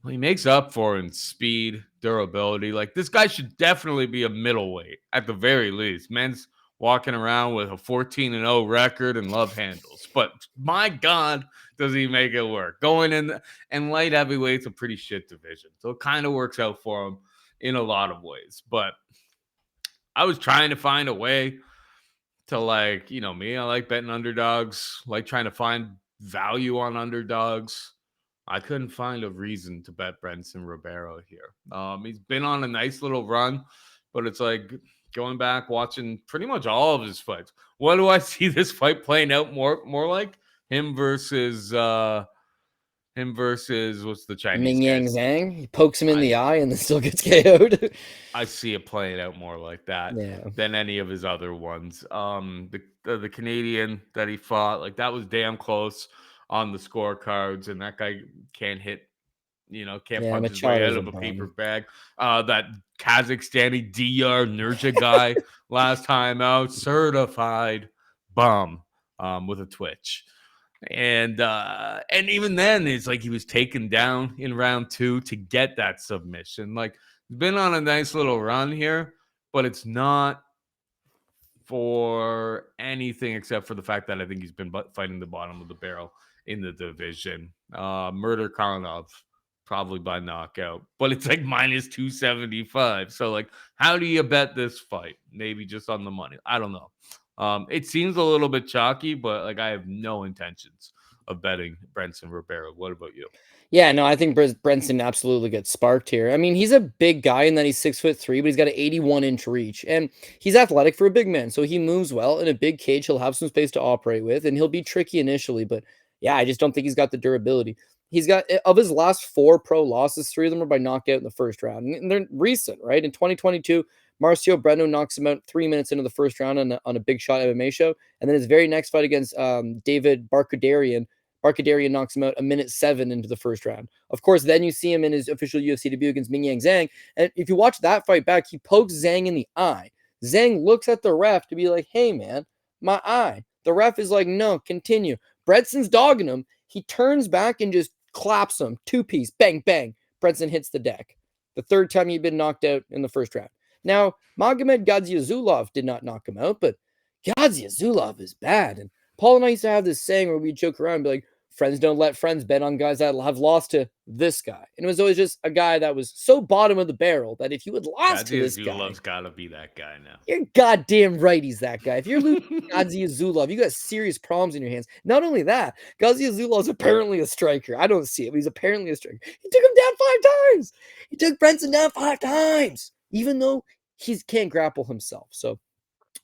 Well, he makes up for in speed, durability. Like this guy should definitely be a middleweight at the very least. Men's walking around with a 14-0 record and love handles. But my God, does he make it work? Going in and light heavyweight's a pretty shit division. So it kind of works out for him in a lot of ways. But I was trying to find a way to me, I like betting underdogs, like trying to find value on underdogs. I couldn't find a reason to bet Brendson Ribeiro here. He's been on a nice little run, but it's like going back, watching pretty much all of his fights. What do I see this fight playing out more like? Him versus what's the Chinese Mingyang guy's? Zhang. He pokes him in the eye and then still gets KO'd. I see it playing out more like that than any of his other ones. The Canadian that he fought, like that was damn close on the scorecards, and that guy can't hit, can't punch his way out of a paper bag. That Kazakhstani DR Nurja guy last time out, certified bum with a twitch. And even then, it's like he was taken down in round 2 to get that submission. Like, he's been on a nice little run here, but it's not for anything except for the fact that I think he's been fighting the bottom of the barrel in the division. Murzakanov, probably by knockout, but it's like minus 275. So, like, how do you bet this fight? Maybe just on the money. I don't know. It seems a little bit chalky, but like I have no intentions of betting Brendson Ribeiro. What about you? Yeah, no, I think Brendson absolutely gets sparked here. I mean, he's a big guy in that he's 6'3", but he's got an 81-inch reach, and he's athletic for a big man, so he moves well. In a big cage, he'll have some space to operate with, and he'll be tricky initially, but yeah, I just don't think he's got the durability. He's got, of his last 4 pro losses, 3 of them were by knockout in the first round, and they're recent, right? In 2022, Marcio Breno knocks him out 3 minutes into the first round on a big shot MMA show, and then his very next fight against David Barkadarian knocks him out a minute 7 into the first round. Of course, then you see him in his official UFC debut against Mingyang Zhang. And if you watch that fight back, he pokes Zhang in the eye. Zhang looks at the ref to be like, hey, man, my eye. The ref is like, no, continue. Bredson's dogging him. He turns back and just claps him. 2-piece. Bang, bang. Bredson hits the deck. The third time he'd been knocked out in the first round. Now, Magomed Gadzhizulov did not knock him out, but Gadzhizulov is bad. And Paul and I used to have this saying where we joke around and be like, friends don't let friends bet on guys that have lost to this guy. And it was always just a guy that was so bottom of the barrel that if you had lost to this guy, Zulov's got to be that guy now. You're goddamn right he's that guy. If you're losing Gadzhizulov, you got serious problems in your hands. Not only that, Gadzhizulov is apparently a striker. I don't see it, but he's apparently a striker. He took him down 5 times. He took Brendson down 5 times, even though he can't grapple himself. So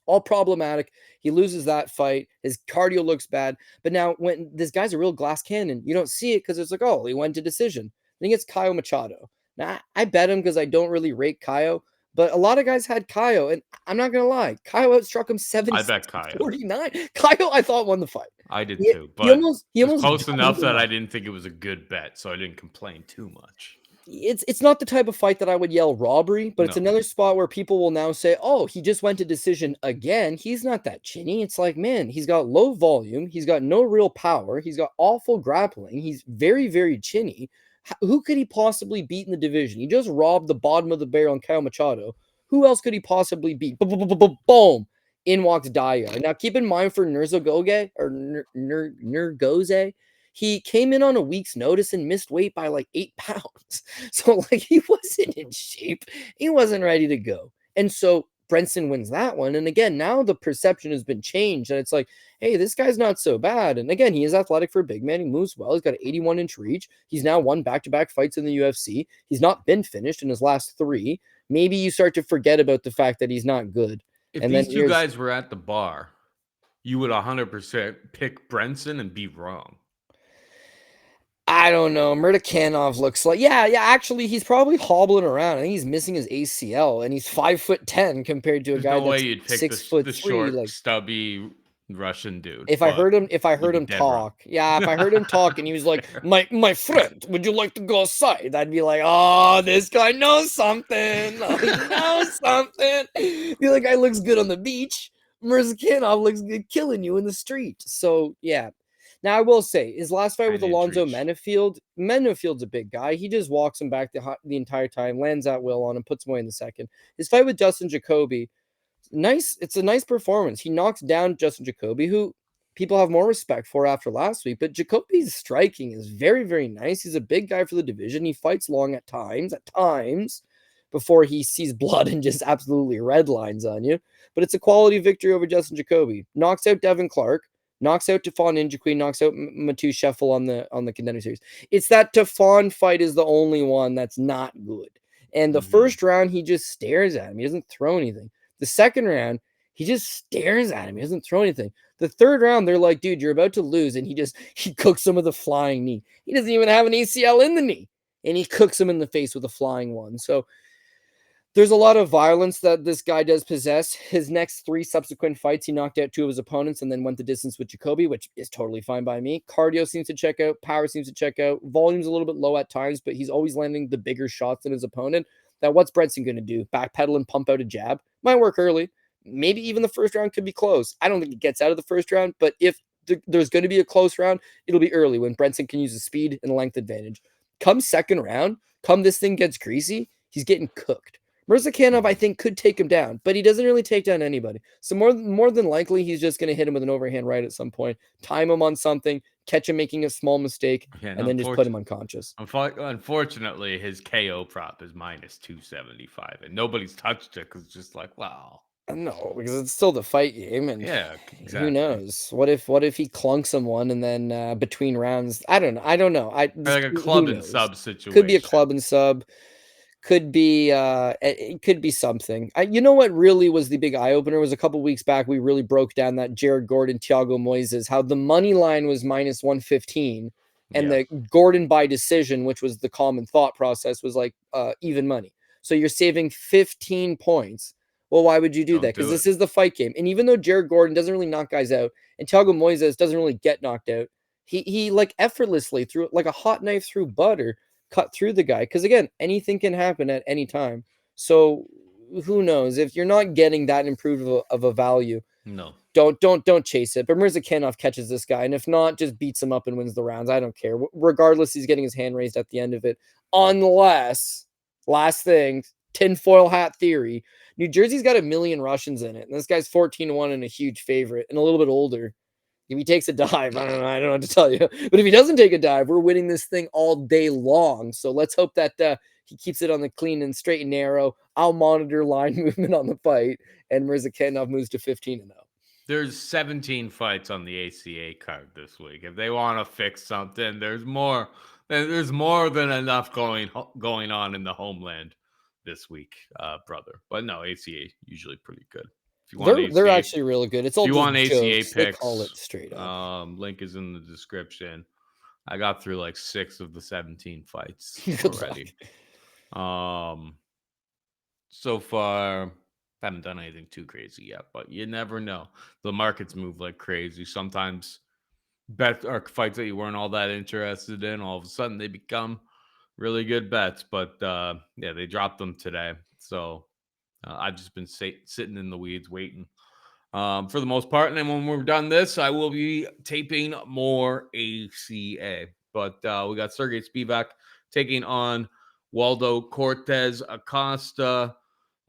all problematic. He loses that fight. His cardio looks bad. But now when this guy's a real glass cannon, you don't see it because it's like, oh, he went to decision. Then he gets Caio Machado. Now, I bet him because I don't really rate Caio, but a lot of guys had Caio, and I'm not going to lie. Caio outstruck him 49. Caio, I thought, won the fight. I did too, but he almost close enough that I didn't think it was a good bet, so I didn't complain too much. It's not the type of fight that I would yell robbery, but it's another spot where people will now say, oh, he just went to decision again. He's not that chinny. It's like, man, he's got low volume. He's got no real power. He's got awful grappling. He's very, very chinny. Who could he possibly beat in the division? He just robbed the bottom of the barrel on Caio Machado. Who else could he possibly beat? Boom. In walks Dyer. Now, keep in mind for Nurzagoge or Nurgoze, he came in on a week's notice and missed weight by like 8 pounds. So, like, he wasn't in shape. He wasn't ready to go. And so Brendson wins that one. And again, now the perception has been changed. And it's like, hey, this guy's not so bad. And again, he is athletic for a big man. He moves well. He's got an 81-inch reach. He's now won back-to-back fights in the UFC. He's not been finished in his last 3. Maybe you start to forget about the fact that he's not good. If And these then two guys were at the bar, you would 100% pick Brendson and be wrong. I don't know. Murzakanov looks like actually he's probably hobbling around. I think he's missing his ACL and he's 5'10" compared to a There's guy no way that's you'd pick 6'3". the short, Like stubby Russian dude. if I heard him you'd be dead wrong. talk, if I heard him talk and he was like, my friend, would you like to go outside? I'd be like, oh, this guy knows something. Oh, he knows something. The other guy looks good on the beach. Murzakanov looks good killing you in the street. So yeah. Now I will say his last fight with Alonzo Menifield's a big guy. He just walks him back the entire time, lands at will on him, puts him away in the second. His fight with Justin Jacoby, nice. It's a nice performance. He knocks down Justin Jacoby, who people have more respect for after last week. But Jacoby's striking is very, very nice. He's a big guy for the division. He fights long at times, before he sees blood and just absolutely red lines on you. But it's a quality victory over Justin Jacoby. Knocks out Devin Clark. Knocks out Tafon Injaqueen, knocks out Matu Sheffel on the contender series. It's that Tafon fight is the only one that's not good. And the first round, he just stares at him. He doesn't throw anything. The second round, he just stares at him. He doesn't throw anything. The third round, they're like, dude, you're about to lose. And he cooks him with a flying knee. He doesn't even have an ACL in the knee. And he cooks him in the face with a flying one. So there's a lot of violence that this guy does possess. His next 3 subsequent fights, he knocked out 2 of his opponents and then went the distance with Jacoby, which is totally fine by me. Cardio seems to check out. Power seems to check out. Volume's a little bit low at times, but he's always landing the bigger shots than his opponent. Now, what's Brendson going to do? Backpedal and pump out a jab? Might work early. Maybe even the first round could be close. I don't think it gets out of the first round, but if there's going to be a close round, it'll be early when Brendson can use the speed and length advantage. Come second round, come this thing gets greasy, he's getting cooked. Murzakanov, I think, could take him down, but he doesn't really take down anybody. So more than likely, he's just going to hit him with an overhand right at some point, time him on something, catch him making a small mistake, and then just put him unconscious. Unfortunately, his KO prop is minus 275, and nobody's touched it because it's just like, wow. No, because it's still the fight game, and yeah, exactly. Who knows? What if he clunks someone and then between rounds? I don't know. Like a club and sub situation. Could be a club and sub. Could be it could be something. You know what really was the big eye opener was a couple weeks back. We really broke down that Jared Gordon, Thiago Moises, how the money line was minus 115, and the Gordon by decision, which was the common thought process, was like even money. So you're saving 15 points. Well, why would you do that? Because this is the fight game. And even though Jared Gordon doesn't really knock guys out, and Thiago Moises doesn't really get knocked out, he like effortlessly through like a hot knife through butter cut through the guy. Because again, anything can happen at any time. So who knows? If you're not getting that improved of a value, no, don't chase it. But Murzakanov catches this guy, and if not, just beats him up and wins the rounds. I don't care. Regardless, he's getting his hand raised at the end of it. Unless, last thing, tinfoil hat theory, New Jersey's got 1 million Russians in it, and this guy's 14-1 and a huge favorite, and a little bit older. If he takes a dive, I don't know what to tell you. But if he doesn't take a dive, we're winning this thing all day long. So let's hope that he keeps it on the clean and straight and narrow. I'll monitor line movement on the fight, and Murzakanov moves to 15-0. There's 17 fights on the ACA card this week. If they want to fix something, there's more than enough going on in the homeland this week, brother. But no, ACA usually pretty good. They're actually really good. It's all if you want ACA picks. They call it straight up. Link is in the description. I got through like 6 of the 17 fights already. So far, haven't done anything too crazy yet, but you never know. The markets move like crazy. Sometimes bets or fights that you weren't all that interested in, all of a sudden they become really good bets. But yeah, they dropped them today. So I've just been sitting in the weeds waiting for the most part. And then when we're done this, I will be taping more ACA. But we got Serghei Spivac taking on Waldo Cortes-Acosta.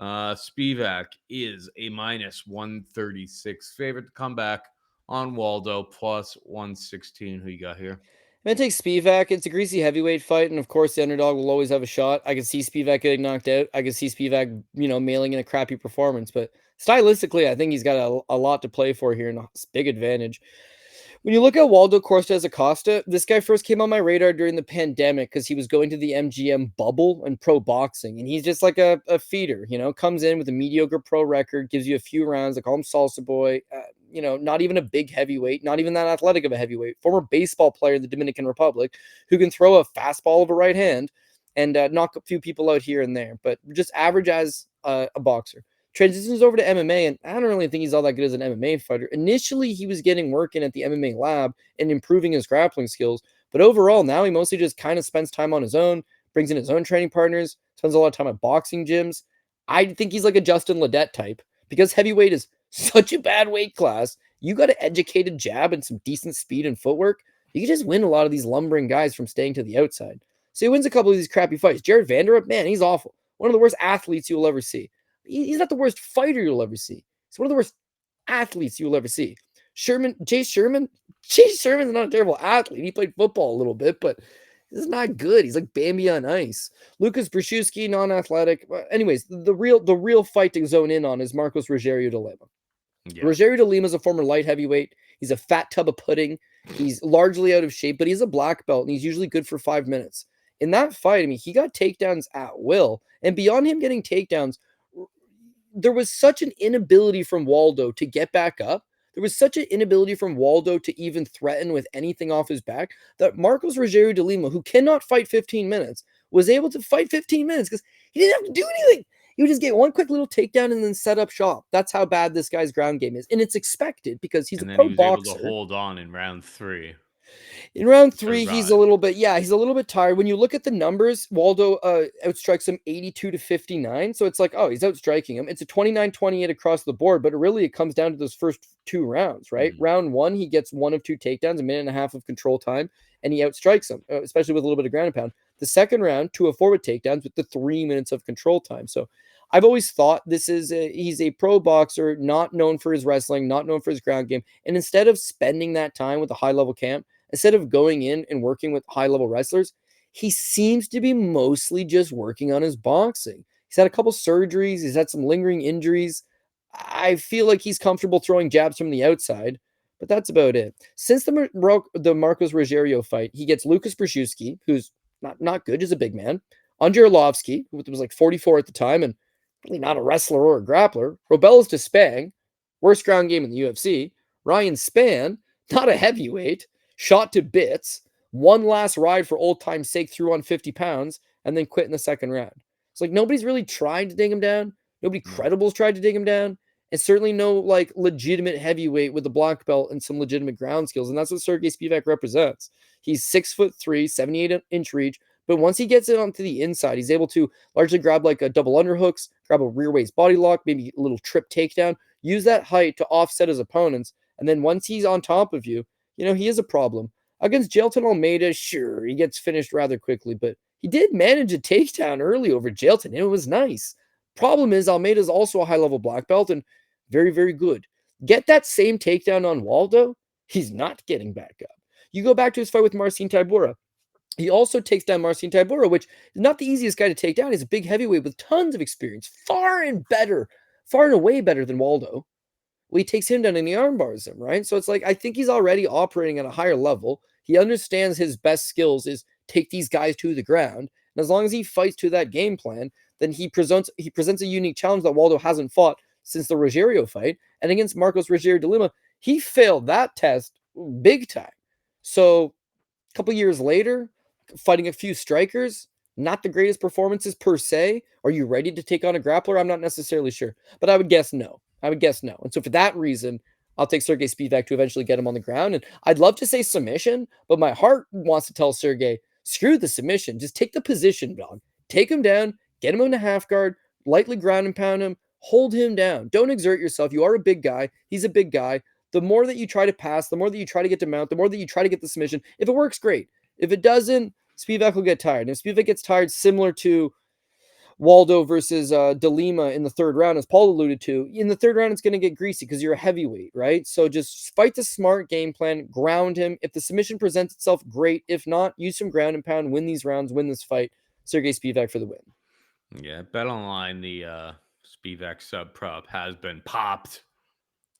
Spivac is a minus 136 favorite to come back on Waldo, plus 116. Who you got here? I'm gonna take Spivac. It's a greasy heavyweight fight, and of course, the underdog will always have a shot. I can see Spivac getting knocked out. I can see Spivac, mailing in a crappy performance. But stylistically, I think he's got a lot to play for here, and a big advantage. When you look at Waldo Cortes-Acosta, this guy first came on my radar during the pandemic because he was going to the MGM bubble and pro boxing. And he's just like a feeder, comes in with a mediocre pro record, gives you a few rounds. They call him Salsa Boy. Not even a big heavyweight, not even that athletic of a heavyweight. Former baseball player in the Dominican Republic who can throw a fastball of a right hand and knock a few people out here and there, but just average as a boxer. Transitions over to MMA, and I don't really think he's all that good as an MMA fighter. Initially, he was getting work in at the MMA lab and improving his grappling skills, but overall, now he mostly just kind of spends time on his own, brings in his own training partners, spends a lot of time at boxing gyms. I think he's like a Justin Ledette type because heavyweight is such a bad weight class. You got an educated jab and some decent speed and footwork. You can just win a lot of these lumbering guys from staying to the outside. So he wins a couple of these crappy fights. Jared Vanderup, man, he's awful. One of the worst athletes you'll ever see. He's not the worst fighter you'll ever see. He's one of the worst athletes you'll ever see. Chase Sherman's not a terrible athlete. He played football a little bit, but he's not good. He's like Bambi on ice. Lucas Brzezinski, non-athletic. Anyways, the real fight to zone in on is Marcos Rogerio de Lima. Yeah. Rogerio de Lima is a former light heavyweight. He's a fat tub of pudding. He's largely out of shape, but he's a black belt, and he's usually good for 5 minutes. In that fight, I mean, he got takedowns at will, and beyond him getting takedowns, there was such an inability from Waldo to get back up. There was such an inability from Waldo to even threaten with anything off his back that Marcos Rogerio de Lima, who cannot fight 15 minutes, was able to fight 15 minutes because he didn't have to do anything. He would just get one quick little takedown and then set up shop. That's how bad this guy's ground game is. And it's expected because he's a pro boxer. Able to hold on in round 3. In round 3, he's a little bit tired. When you look at the numbers, Waldo outstrikes him 82 to 59. So it's like, oh, he's outstriking him. It's a 29-28 across the board, but it comes down to those first 2 rounds, right? Mm-hmm. Round 1, he gets 1 of 2 takedowns, a minute and a half of control time, and he outstrikes him, especially with a little bit of ground and pound. The second round, 2 of 4 with takedowns with the 3 minutes of control time. So I've always thought he's a pro boxer, not known for his wrestling, not known for his ground game. And instead of spending that time with a high-level camp, instead of going in and working with high-level wrestlers, he seems to be mostly just working on his boxing. He's had a couple surgeries. He's had some lingering injuries. I feel like he's comfortable throwing jabs from the outside, but that's about it. Since the Marcos Rogerio fight, he gets Lucas Brzezinski, who's not good, just a big man. Andrei Arlovsky, who was like 44 at the time and really not a wrestler or a grappler. Robelis Despang, worst ground game in the UFC. Ryan Spann, not a heavyweight. Shot to bits, one last ride for old time's sake, threw on 50 pounds, and then quit in the second round. It's like nobody's really trying to dig him down. Nobody credible's tried to dig him down. And certainly no like legitimate heavyweight with a black belt and some legitimate ground skills. And that's what Serghei Spivac represents. He's 6'3", 78-inch reach. But once he gets it onto the inside, he's able to largely grab like a double underhooks, grab a rear waist body lock, maybe a little trip takedown, use that height to offset his opponents. And then once he's on top of you, he is a problem. Against Jailton Almeida, sure, he gets finished rather quickly, but he did manage a takedown early over Jailton, and it was nice. Problem is, Almeida is also a high-level black belt and very, very good. Get that same takedown on Waldo, he's not getting back up. You go back to his fight with Marcin Tybura. He also takes down Marcin Tybura, which is not the easiest guy to take down. He's a big heavyweight with tons of experience, far and away better than Waldo. Well, he takes him down and he armbars him, right? So it's like, I think he's already operating at a higher level. He understands his best skills is take these guys to the ground. And as long as he fights to that game plan, then he presents a unique challenge that Waldo hasn't fought since the Rogerio fight. And against Marcos Rogerio de Lima, he failed that test big time. So a couple years later, fighting a few strikers, not the greatest performances per se. Are you ready to take on a grappler? I'm not necessarily sure, but I would guess no. And so for that reason, I'll take Serghei Spivac to eventually get him on the ground. And I'd love to say submission, but my heart wants to tell Serghei, screw the submission. Just take the position, dog. Take him down, get him in a half guard, lightly ground and pound him, hold him down. Don't exert yourself. You are a big guy. He's a big guy. The more that you try to pass, the more that you try to get to mount, the more that you try to get the submission. If it works, great. If it doesn't, Spivac will get tired. And if Spivac gets tired, similar to Waldo versus Delima in the third round, as Paul alluded to. In the third round, it's going to get greasy because you're a heavyweight, right? So just fight the smart game plan, ground him. If the submission presents itself, great. If not, use some ground and pound, win these rounds, win this fight. Serghei Spivac for the win. Yeah, bet online the Spivac sub prop has been popped.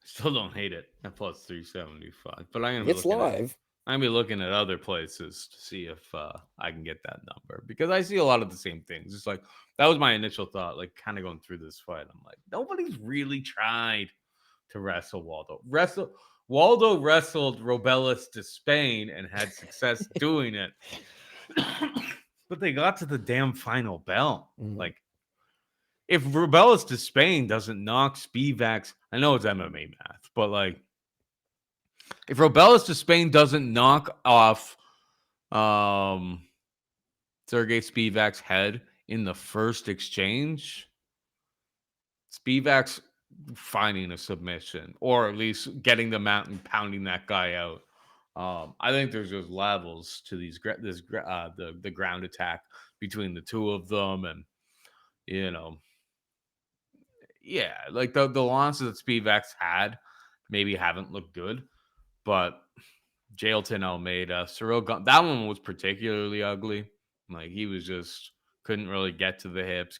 Still don't hate it at plus 375, but It's live. I'm gonna be looking at other places to see if I can get that number because I see a lot of the same things. It's like that was my initial thought, like kind of going through this fight. I'm like, nobody's really tried to wrestle Waldo. Waldo wrestled Robelis to Spain and had success doing it, but they got to the damn final bell. Like, if Robelis to Spain doesn't knock Spivac's, I know it's MMA math, but like, if Robelis to Spain doesn't knock off Serghei Spivac's head in the first exchange, Spivac's finding a submission or at least getting them out and pounding that guy out. I think there's just levels to the ground attack between the two of them, and you know, yeah, like the losses that Spivac's had maybe haven't looked good, but Jailton Almeida, Cyril Gun, that one was particularly ugly. Like he was just couldn't really get to the hips.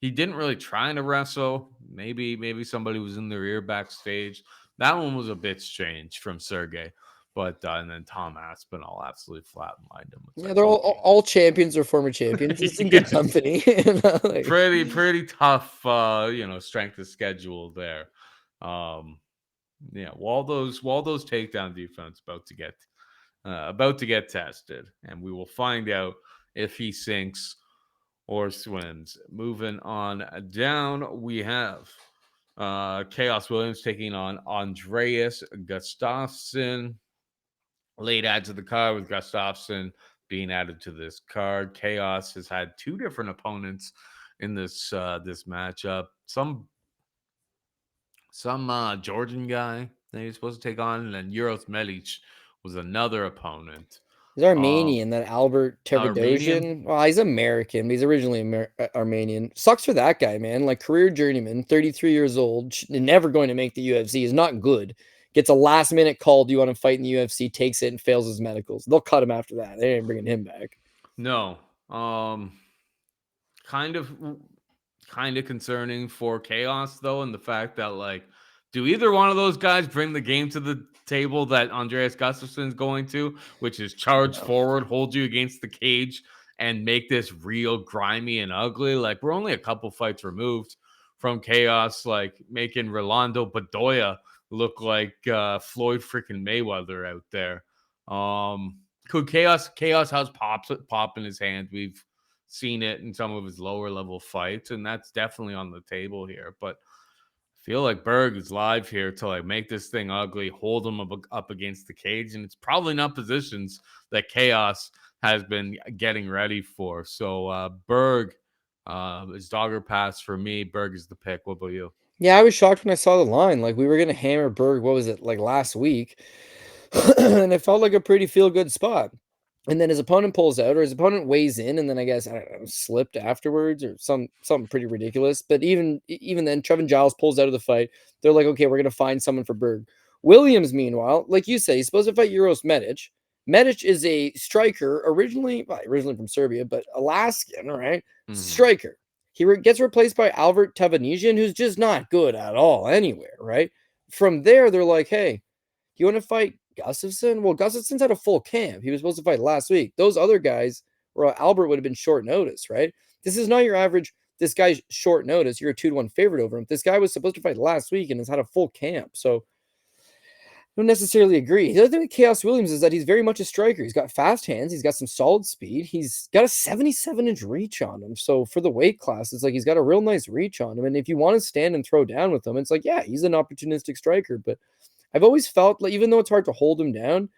He didn't really try to wrestle. Maybe somebody was in their ear backstage. That one was a bit strange from Serghei. But and then Tom Aspinall absolutely flatlined him. It's Yeah, like, they're okay. all champions or former champions. It's in good company. Like, pretty tough strength of schedule there. Yeah, Waldo's takedown defense about to get tested, and we will find out if he sinks or swims. Moving on down, we have Khaos Williams taking on Andreas Gustafsson. Late add to the card with Gustafsson being added to this card. Khaos has had two different opponents in this matchup. Some Georgian guy that he was supposed to take on, and then Euros Medic was another opponent. he's Armenian, that Albert Armenian? Tervedosian. Well, he's American, but he's originally Armenian. Sucks for that guy, man. Like, career journeyman, 33 years old, never going to make the UFC. Is not good. Gets a last minute call, do you want to fight in the UFC, takes it and fails his medicals. They'll cut him after that. They ain't bringing him back. No. Kind of concerning for Khaos, though, and the fact that, like, do either one of those guys bring the game to the table that Andreas Gustafsson is going to, which is charge forward, hold you against the cage, and make this real grimy and ugly? Like, we're only a couple fights removed from Khaos, like, making Rolando Bedoya look like Floyd freaking Mayweather out there. Could Khaos has pop in his hand. We've seen it in some of his lower level fights, and that's definitely on the table here. But I feel like Berg is live here to like make this thing ugly, hold him up against the cage, and it's probably not positions that Khaos has been getting ready for. So Berg is dogger pass for me. Berg is the pick. What about you? Yeah, I was shocked when I saw the line. Like, we were gonna hammer Berg, what was it, like last week? And it felt like a pretty feel good spot. And then his opponent pulls out, or his opponent weighs in, and then I guess, I don't know, slipped afterwards, or something pretty ridiculous. But even then, Trevin Giles pulls out of the fight. They're like, okay, we're gonna find someone for Berg. Williams, meanwhile, like you say, he's supposed to fight Euros Medic. Medic is a striker, originally from Serbia, but Alaskan, right? Striker. He gets replaced by Albert Tavanesian, who's just not good at all anywhere, right? From there, they're like, hey, you want to fight Gustafsson? Well, Gustafsson's had a full camp. He was supposed to fight last week. Those other guys, or Albert would have been short notice, right? This is not your average, this guy's short notice. You're a 2-1 favorite over him. This guy was supposed to fight last week and has had a full camp. So I don't necessarily agree. The other thing with Khaos Williams is that he's very much a striker. He's got fast hands. He's got some solid speed. He's got a 77-inch reach on him. So for the weight class, it's like he's got a real nice reach on him. And if you want to stand and throw down with him, it's like, yeah, he's an opportunistic striker. But I've always felt like, even though it's hard to hold him down,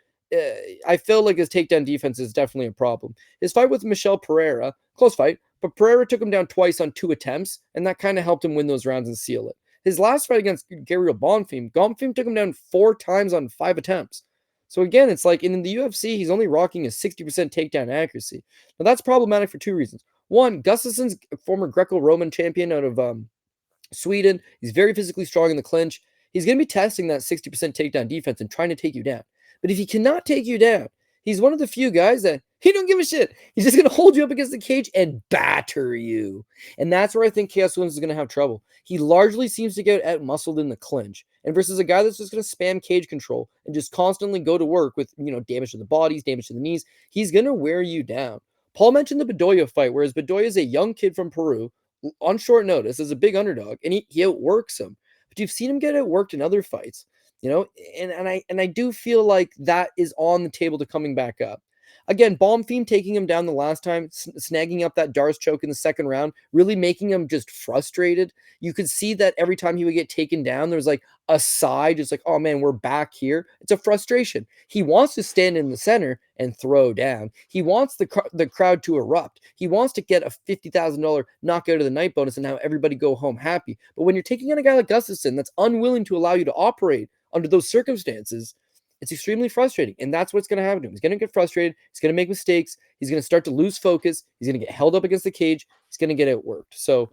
I feel like his takedown defense is definitely a problem. His fight with Michel Pereira, close fight, but Pereira took him down twice on 2 attempts, and that kind of helped him win those rounds and seal it. His last fight against Gabriel Bonfim took him down 4 times on 5 attempts. So again, it's like in the UFC, he's only rocking a 60% takedown accuracy. Now that's problematic for 2 reasons. One, Gustafsson's former Greco-Roman champion out of Sweden. He's very physically strong in the clinch. He's going to be testing that 60% takedown defense and trying to take you down. But if he cannot take you down, he's one of the few guys that he don't give a shit. He's just going to hold you up against the cage and batter you. And that's where I think Khaos Williams is going to have trouble. He largely seems to get out-muscled in the clinch. And versus a guy that's just going to spam cage control and just constantly go to work with, damage to the bodies, damage to the knees, he's going to wear you down. Paul mentioned the Bedoya fight, whereas Bedoya is a young kid from Peru on short notice as a big underdog, and he outworks him. But you've seen him get outworked in other fights, and I do feel like that is on the table to coming back up. Again, Bomb Fiend taking him down the last time, snagging up that Darce choke in the second round, really making him just frustrated. You could see that every time he would get taken down, there was like a sigh, just like, oh man, we're back here. It's a frustration. He wants to stand in the center and throw down. He wants the crowd to erupt. He wants to get a $50,000 knockout of the night bonus and have everybody go home happy. But when you're taking on a guy like Gustafsson that's unwilling to allow you to operate under those circumstances, it's extremely frustrating, and that's what's going to happen to him. He's going to get frustrated. He's going to make mistakes. He's going to start to lose focus. He's going to get held up against the cage. He's going to get outworked. So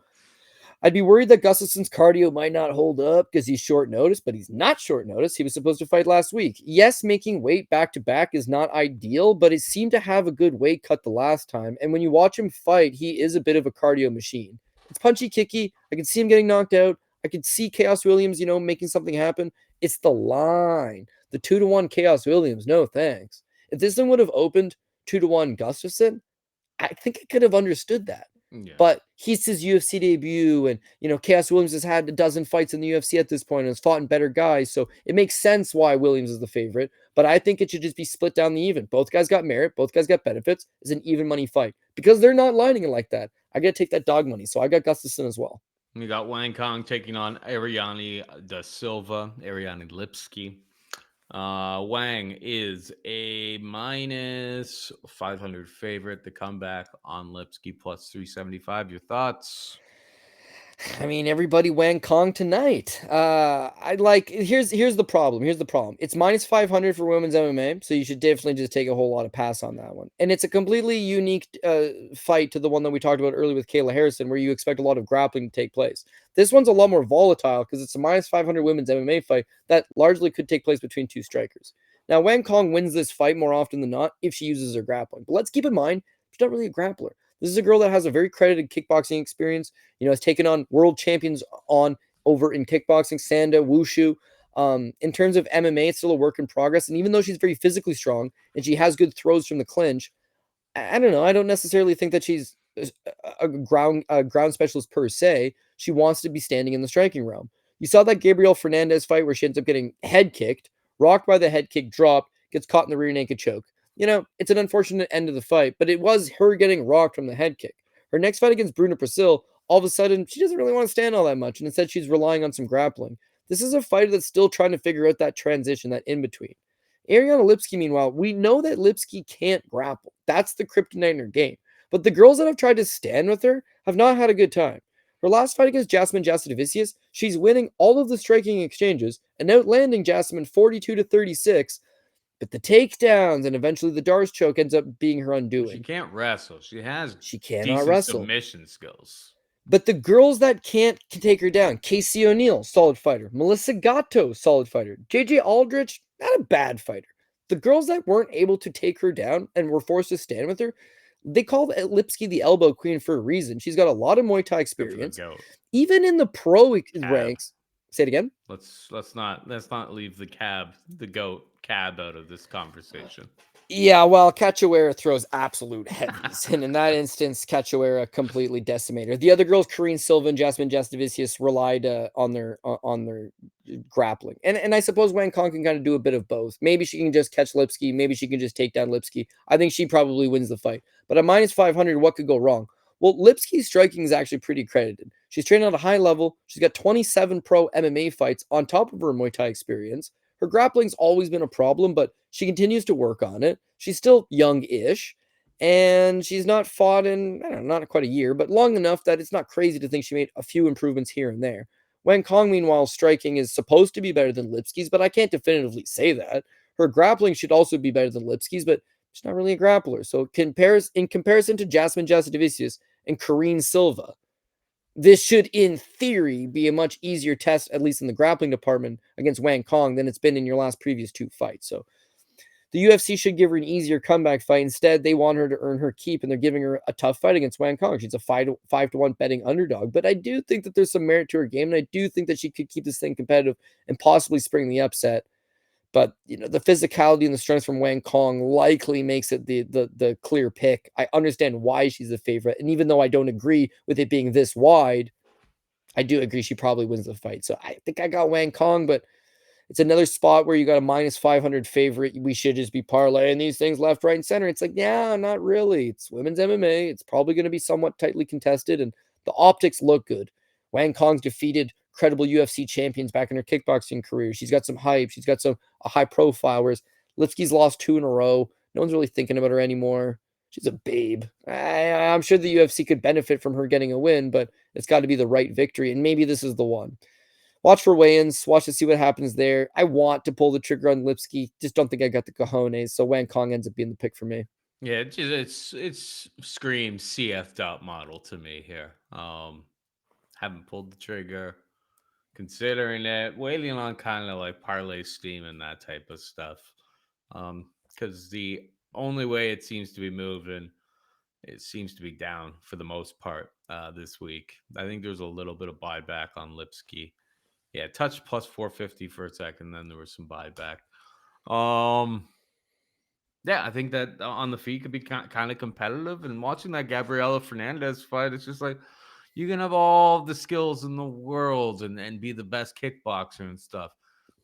I'd be worried that Gustafsson's cardio might not hold up because he's short notice, but he's not short notice. He was supposed to fight last week. Yes, making weight back-to-back is not ideal, but it seemed to have a good weight cut the last time, and when you watch him fight, he is a bit of a cardio machine. It's punchy, kicky. I can see him getting knocked out. I could see Khaos Williams, making something happen. It's the line. The 2-1 Khaos Williams, no thanks. If this thing would have opened 2-1 Gustafsson, I think I could have understood that. Yeah. But he's his UFC debut, and Khaos Williams has had a dozen fights in the UFC at this point and has fought in better guys, so it makes sense why Williams is the favorite. But I think it should just be split down the even. Both guys got merit, both guys got benefits. It's an even money fight because they're not lining it like that. I got to take that dog money, so I got Gustafsson as well. We got Wang Kong taking on Ariane da Silva, Ariane Lipski. Wang is a minus 500 favorite. The comeback on Lipski plus 375. Your thoughts? I mean, everybody Wang Kong tonight. Here's the problem. It's minus 500 for women's MMA, so you should definitely just take a whole lot of pass on that one. And it's a completely unique fight to the one that we talked about earlier with Kayla Harrison, where you expect a lot of grappling to take place. This one's a lot more volatile because it's a minus 500 women's MMA fight that largely could take place between two strikers. Now, Wang Kong wins this fight more often than not if she uses her grappling. But let's keep in mind, she's not really a grappler. This is a girl that has a very credited kickboxing experience. Has taken on world champions over in kickboxing, Sanda, Wushu. In terms of MMA, it's still a work in progress. And even though she's very physically strong and she has good throws from the clinch, I don't know. I don't necessarily think that she's a ground specialist per se. She wants to be standing in the striking realm. You saw that Gabriel Fernandez fight where she ends up getting head kicked, rocked by the head kick, dropped, gets caught in the rear naked choke. It's an unfortunate end of the fight, but it was her getting rocked from the head kick. Her next fight against Bruno Prasil, all of a sudden, she doesn't really want to stand all that much, and instead she's relying on some grappling. This is a fighter that's still trying to figure out that transition, that in-between. Ariane Lipski, meanwhile, we know that Lipski can't grapple. That's the kryptonite in her game. But the girls that have tried to stand with her have not had a good time. Her last fight against Jasmine Jasudavicius, she's winning all of the striking exchanges and outlanding Jasmine 42-36, but the takedowns and eventually the Darce choke ends up being her undoing. She can't wrestle. She cannot wrestle. Submission skills. But the girls that can take her down, Casey O'Neill, solid fighter. Melissa Gatto, solid fighter. JJ Aldrich, not a bad fighter. The girls that weren't able to take her down and were forced to stand with her, they called Lipski the elbow queen for a reason. She's got a lot of Muay Thai experience. Even in the pro ranks. Say it again. Let's not leave the goat cab out of this conversation. Yeah, well, Cachoeira throws absolute heavies, and in that instance, Cachoeira completely decimated her. The other girls, Karine Silva and Jasmine Jasudavicius, relied on their grappling, and I suppose Wang Kong can kind of do a bit of both. Maybe she can just catch Lipski, maybe she can just take down Lipski. I think she probably wins the fight. But at minus 500, what could go wrong? Well, Lipski's striking is actually pretty credited. She's trained at a high level. She's got 27 pro MMA fights on top of her Muay Thai experience. Her grappling's always been a problem, but she continues to work on it. She's still young-ish, and she's not fought in, not quite a year, but long enough that it's not crazy to think she made a few improvements here and there. Wang Kong, meanwhile, striking is supposed to be better than Lipski's, but I can't definitively say that. Her grappling should also be better than Lipski's, but she's not really a grappler. So in comparison to Jasmine Jasudavicius and Karine Silva. This should, in theory, be a much easier test, at least in the grappling department, against Wang Kong than it's been in your last previous 2 fights. So the UFC should give her an easier comeback fight. Instead, they want her to earn her keep, and they're giving her a tough fight against Wang Kong. She's a 5-1 betting underdog. But I do think that there's some merit to her game, and I do think that she could keep this thing competitive and possibly spring the upset. But the physicality and the strength from Wang Kong likely makes it the clear pick. I understand why she's the favorite, and even though I don't agree with it being this wide, I do agree she probably wins the fight. So I think I got Wang Kong, but it's another spot where you got a minus 500 favorite. We should just be parlaying these things left, right, and center. It's like, yeah, not really. It's women's MMA. It's probably going to be somewhat tightly contested, and the optics look good. Wang Kong's defeated credible UFC champions back in her kickboxing career. She's got some hype. She's got a high profile, whereas Lipsky's lost 2 in a row. No one's really thinking about her anymore. She's a babe. I'm sure the UFC could benefit from her getting a win, but it's got to be the right victory, and maybe this is the one. Watch for weigh-ins. Watch to see what happens there. I want to pull the trigger on Lipsky. Just don't think I got the cojones. So Wang Kong ends up being the pick for me. Yeah, it's screams CF dot model to me here. Haven't pulled the trigger, considering it, waiting on kind of like parlay steam and that type of stuff. Because the only way it seems to be moving, it seems to be down for the most part this week. I think there's a little bit of buyback on Lipsky. Yeah, touch plus 450 for a second, then there was some buyback. Yeah, I think that on the feet could be kind of competitive. And watching that Gabriela Fernandez fight, it's just like you can have all the skills in the world and be the best kickboxer and stuff.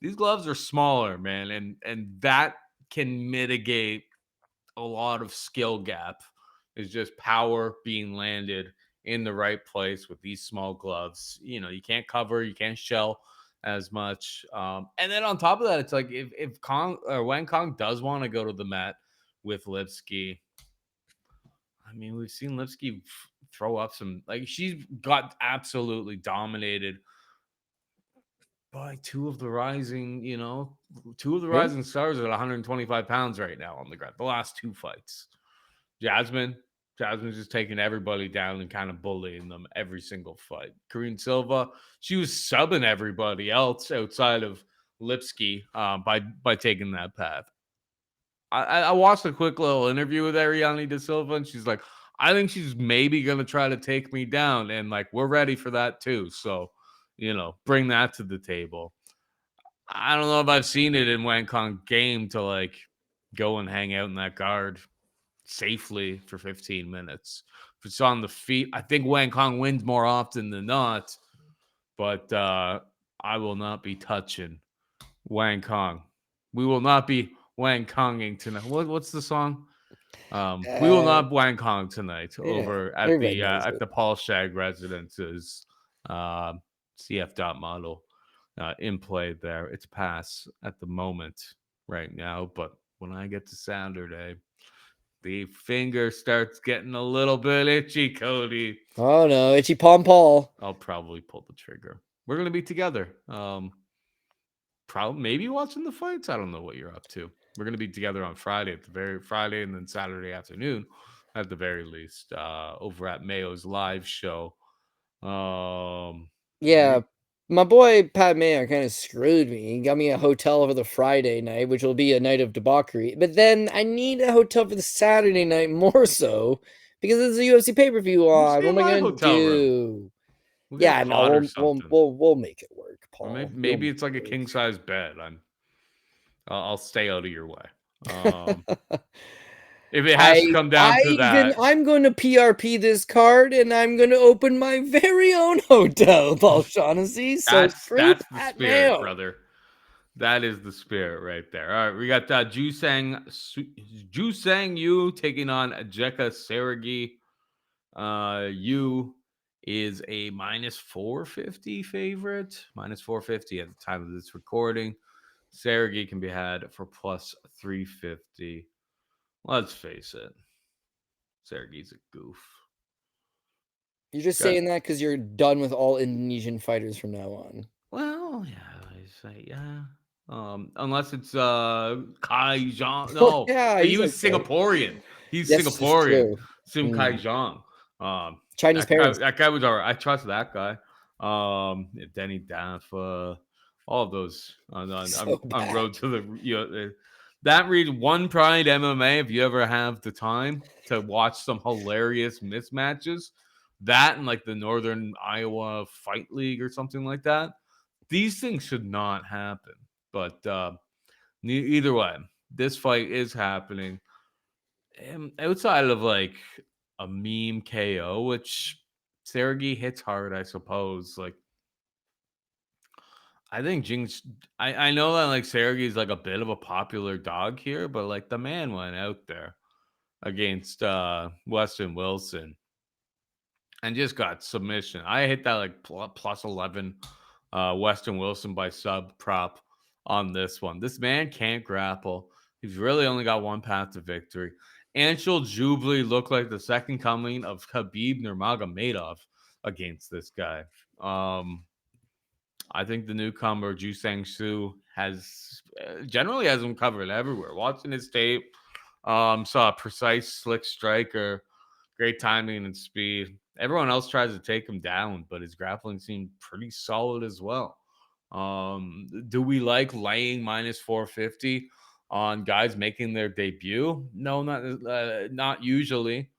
These gloves are smaller, man, and that can mitigate a lot of skill gap. Is just power being landed in the right place with these small gloves. You can't cover, you can't shell as much. And then on top of that, it's like if Kong or Wang Kong does want to go to the mat with Lipsky, I mean, we've seen Lipsky throw up some, like, she's got absolutely dominated by two of the rising stars at 125 pounds right now on the ground. The last 2 fights. Jasmine's just taking everybody down and kind of bullying them every single fight. Karine Silva, she was subbing everybody else outside of Lipsky by taking that path. I watched a quick little interview with Ariane De Silva, and she's like, I think she's maybe going to try to take me down, and like we're ready for that too. So, bring that to the table. I don't know if I've seen it in Wang Kong game to like go and hang out in that guard safely for 15 minutes. If it's on the feet, I think Wang Kong wins more often than not, but I will not be touching Wang Kong. We will not be Wang Konging tonight. What's the song? We will not Wang Kong tonight over at the Paul Shag Residence's CF dot model in play there. It's pass at the moment right now, but when I get to Saturday, the finger starts getting a little bit itchy, Cody. Oh no, itchy palm Paul. I'll probably pull the trigger. We're gonna be together. Probably maybe watching the fights. I don't know what you're up to. We're gonna be together on Friday and then Saturday afternoon at the very least. Over at Mayo's live show. Yeah. My boy Pat Mayer kind of screwed me. He got me a hotel for the Friday night, which will be a night of debauchery. But then I need a hotel for the Saturday night more so because it's a UFC pay-per-view on. What am I gonna do? Yeah, no, we'll make it work, Paul. Or maybe it's like a king size bed. I'll stay out of your way. If it has to come down to that, I'm going to PRP this card, and I'm going to open my very own hotel, Paul Shaughnessy. So that's the spirit, brother. That is the spirit right there. All right, we got Jusang Yu taking on Jeka Serghei. Yu is a minus 450 favorite, minus 450 at the time of this recording. Serghei can be had for plus 350. Let's face it, Serghei's a goof. You're just saying that because you're done with all Indonesian fighters from now on. Well, yeah. Unless it's Kai Zhang. No, yeah, he was Singaporean. He's Singaporean. Sim Kai Zhang. Chinese parents. That guy was all right. I trust that guy. Denny Danfa, all of those So on bad. road to the that read One Pride MMA. If you ever have the time to watch some hilarious mismatches, that and like the Northern Iowa Fight League or something like that. These things should not happen. But either way, this fight is happening. Outside of like a meme KO, which Serghei hits hard, I suppose. Like I think Jing's I know that like Serghei's like a bit of a popular dog here, but like the man went out there against Weston Wilson and just got submission. I hit that like plus 11 Weston Wilson by sub prop on this one. This man can't grapple. He's really only got one path to victory. Anshul Jubli looked like the second coming of Khabib Nurmagomedov against this guy. I think the newcomer Ju Sang Soo has generally has him covered everywhere. Watching his tape, saw a precise, slick striker, great timing and speed. Everyone else tries to take him down, but his grappling seemed pretty solid as well. Do we like laying minus 450 on guys making their debut? No, not usually,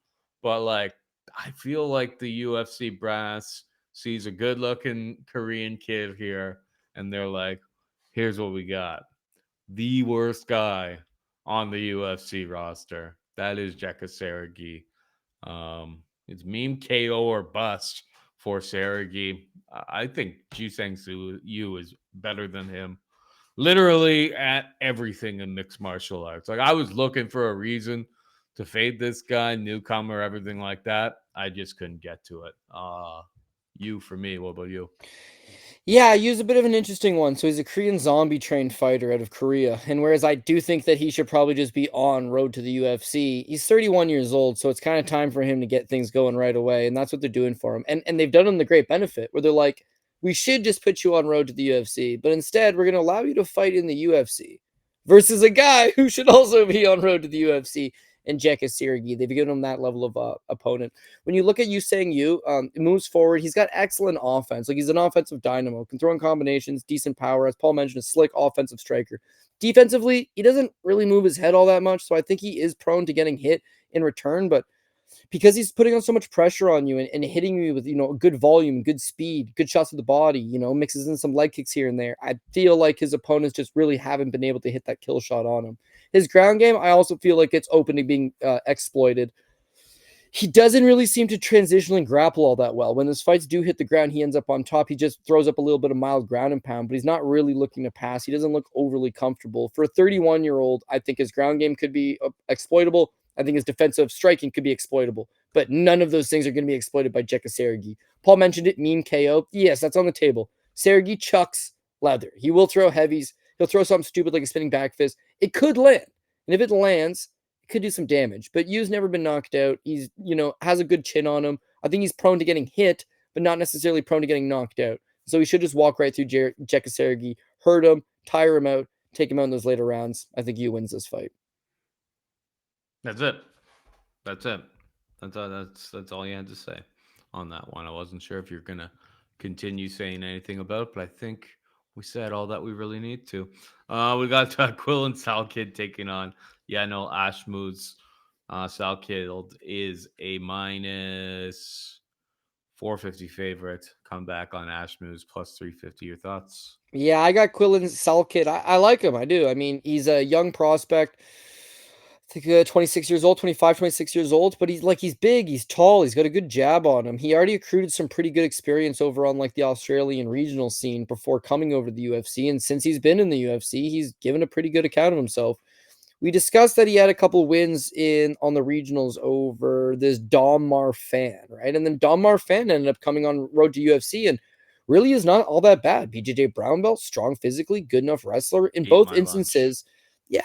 but like I feel like the UFC brass sees a good-looking Korean kid here, and they're like, "Here's what we got: the worst guy on the UFC roster. That is Jeka Saragih. It's meme KO or bust for Saragih. I think Jisang Su Yu is better than him. Literally at everything in mixed martial arts. Like I was looking for a reason to fade this guy, newcomer, everything like that. I just couldn't get to it. You for me. What about you? Yeah, Yu's a bit of an interesting one. So he's a Korean zombie trained fighter out of Korea. And whereas I do think that he should probably just be on road to the UFC, he's 31 years old, so it's kind of time for him to get things going right away. And that's what they're doing for him. And they've done him the great benefit where they're like, we should just put you on road to the UFC, but instead we're gonna allow you to fight in the UFC versus a guy who should also be on road to the UFC and Jeka Sirigi. They've given him that level of opponent. When you look at you saying it moves forward. He's got excellent offense. Like he's an offensive dynamo, can throw in combinations, decent power. As Paul mentioned, a slick offensive striker. Defensively, he doesn't really move his head all that much, so I think he is prone to getting hit in return. But because he's putting on so much pressure on you and hitting you with good volume, good speed, good shots to the body, mixes in some leg kicks here and there, I feel like his opponents just really haven't been able to hit that kill shot on him. His ground game, I also feel like it's open to being exploited. He doesn't really seem to transitionally grapple all that well. When his fights do hit the ground, he ends up on top. He just throws up a little bit of mild ground and pound, but he's not really looking to pass. He doesn't look overly comfortable. For a 31-year-old, I think his ground game could be exploitable. I think his defensive striking could be exploitable, but none of those things are going to be exploited by Jeka Serghei. Paul mentioned it, meme KO. Yes, that's on the table. Serghei chucks leather. He will throw heavies. He'll throw something stupid like a spinning back fist. It could land. And if it lands, could do some damage. But Yu's never been knocked out. He's, has a good chin on him. I think he's prone to getting hit, but not necessarily prone to getting knocked out. So he should just walk right through Jeka Serghei, hurt him, tire him out, take him out in those later rounds. I think Yu wins this fight. That's it. That's it. That's all you had to say on that one. I wasn't sure if you're gonna continue saying anything about it, but I think we said all that we really need to. We got Quill and Salkid taking on Ashmood's. Salkid is a minus 450 favorite. Come back on Ashmood's plus 350. Your thoughts? Yeah, I got Quillen Salkid. I like him. I do. I mean, he's a young prospect. I think 26 years old, 25, 26 years old, but he's big, he's tall, he's got a good jab on him. He already accrued some pretty good experience over on like the Australian regional scene before coming over to the UFC. And since he's been in the UFC, he's given a pretty good account of himself. We discussed that he had a couple wins on the regionals over this Dom Marfan, right? And then Dom Marfan ended up coming on road to UFC and really is not all that bad. BJJ brown belt, strong physically, good enough wrestler. In Ate both my lunch. instances, yeah,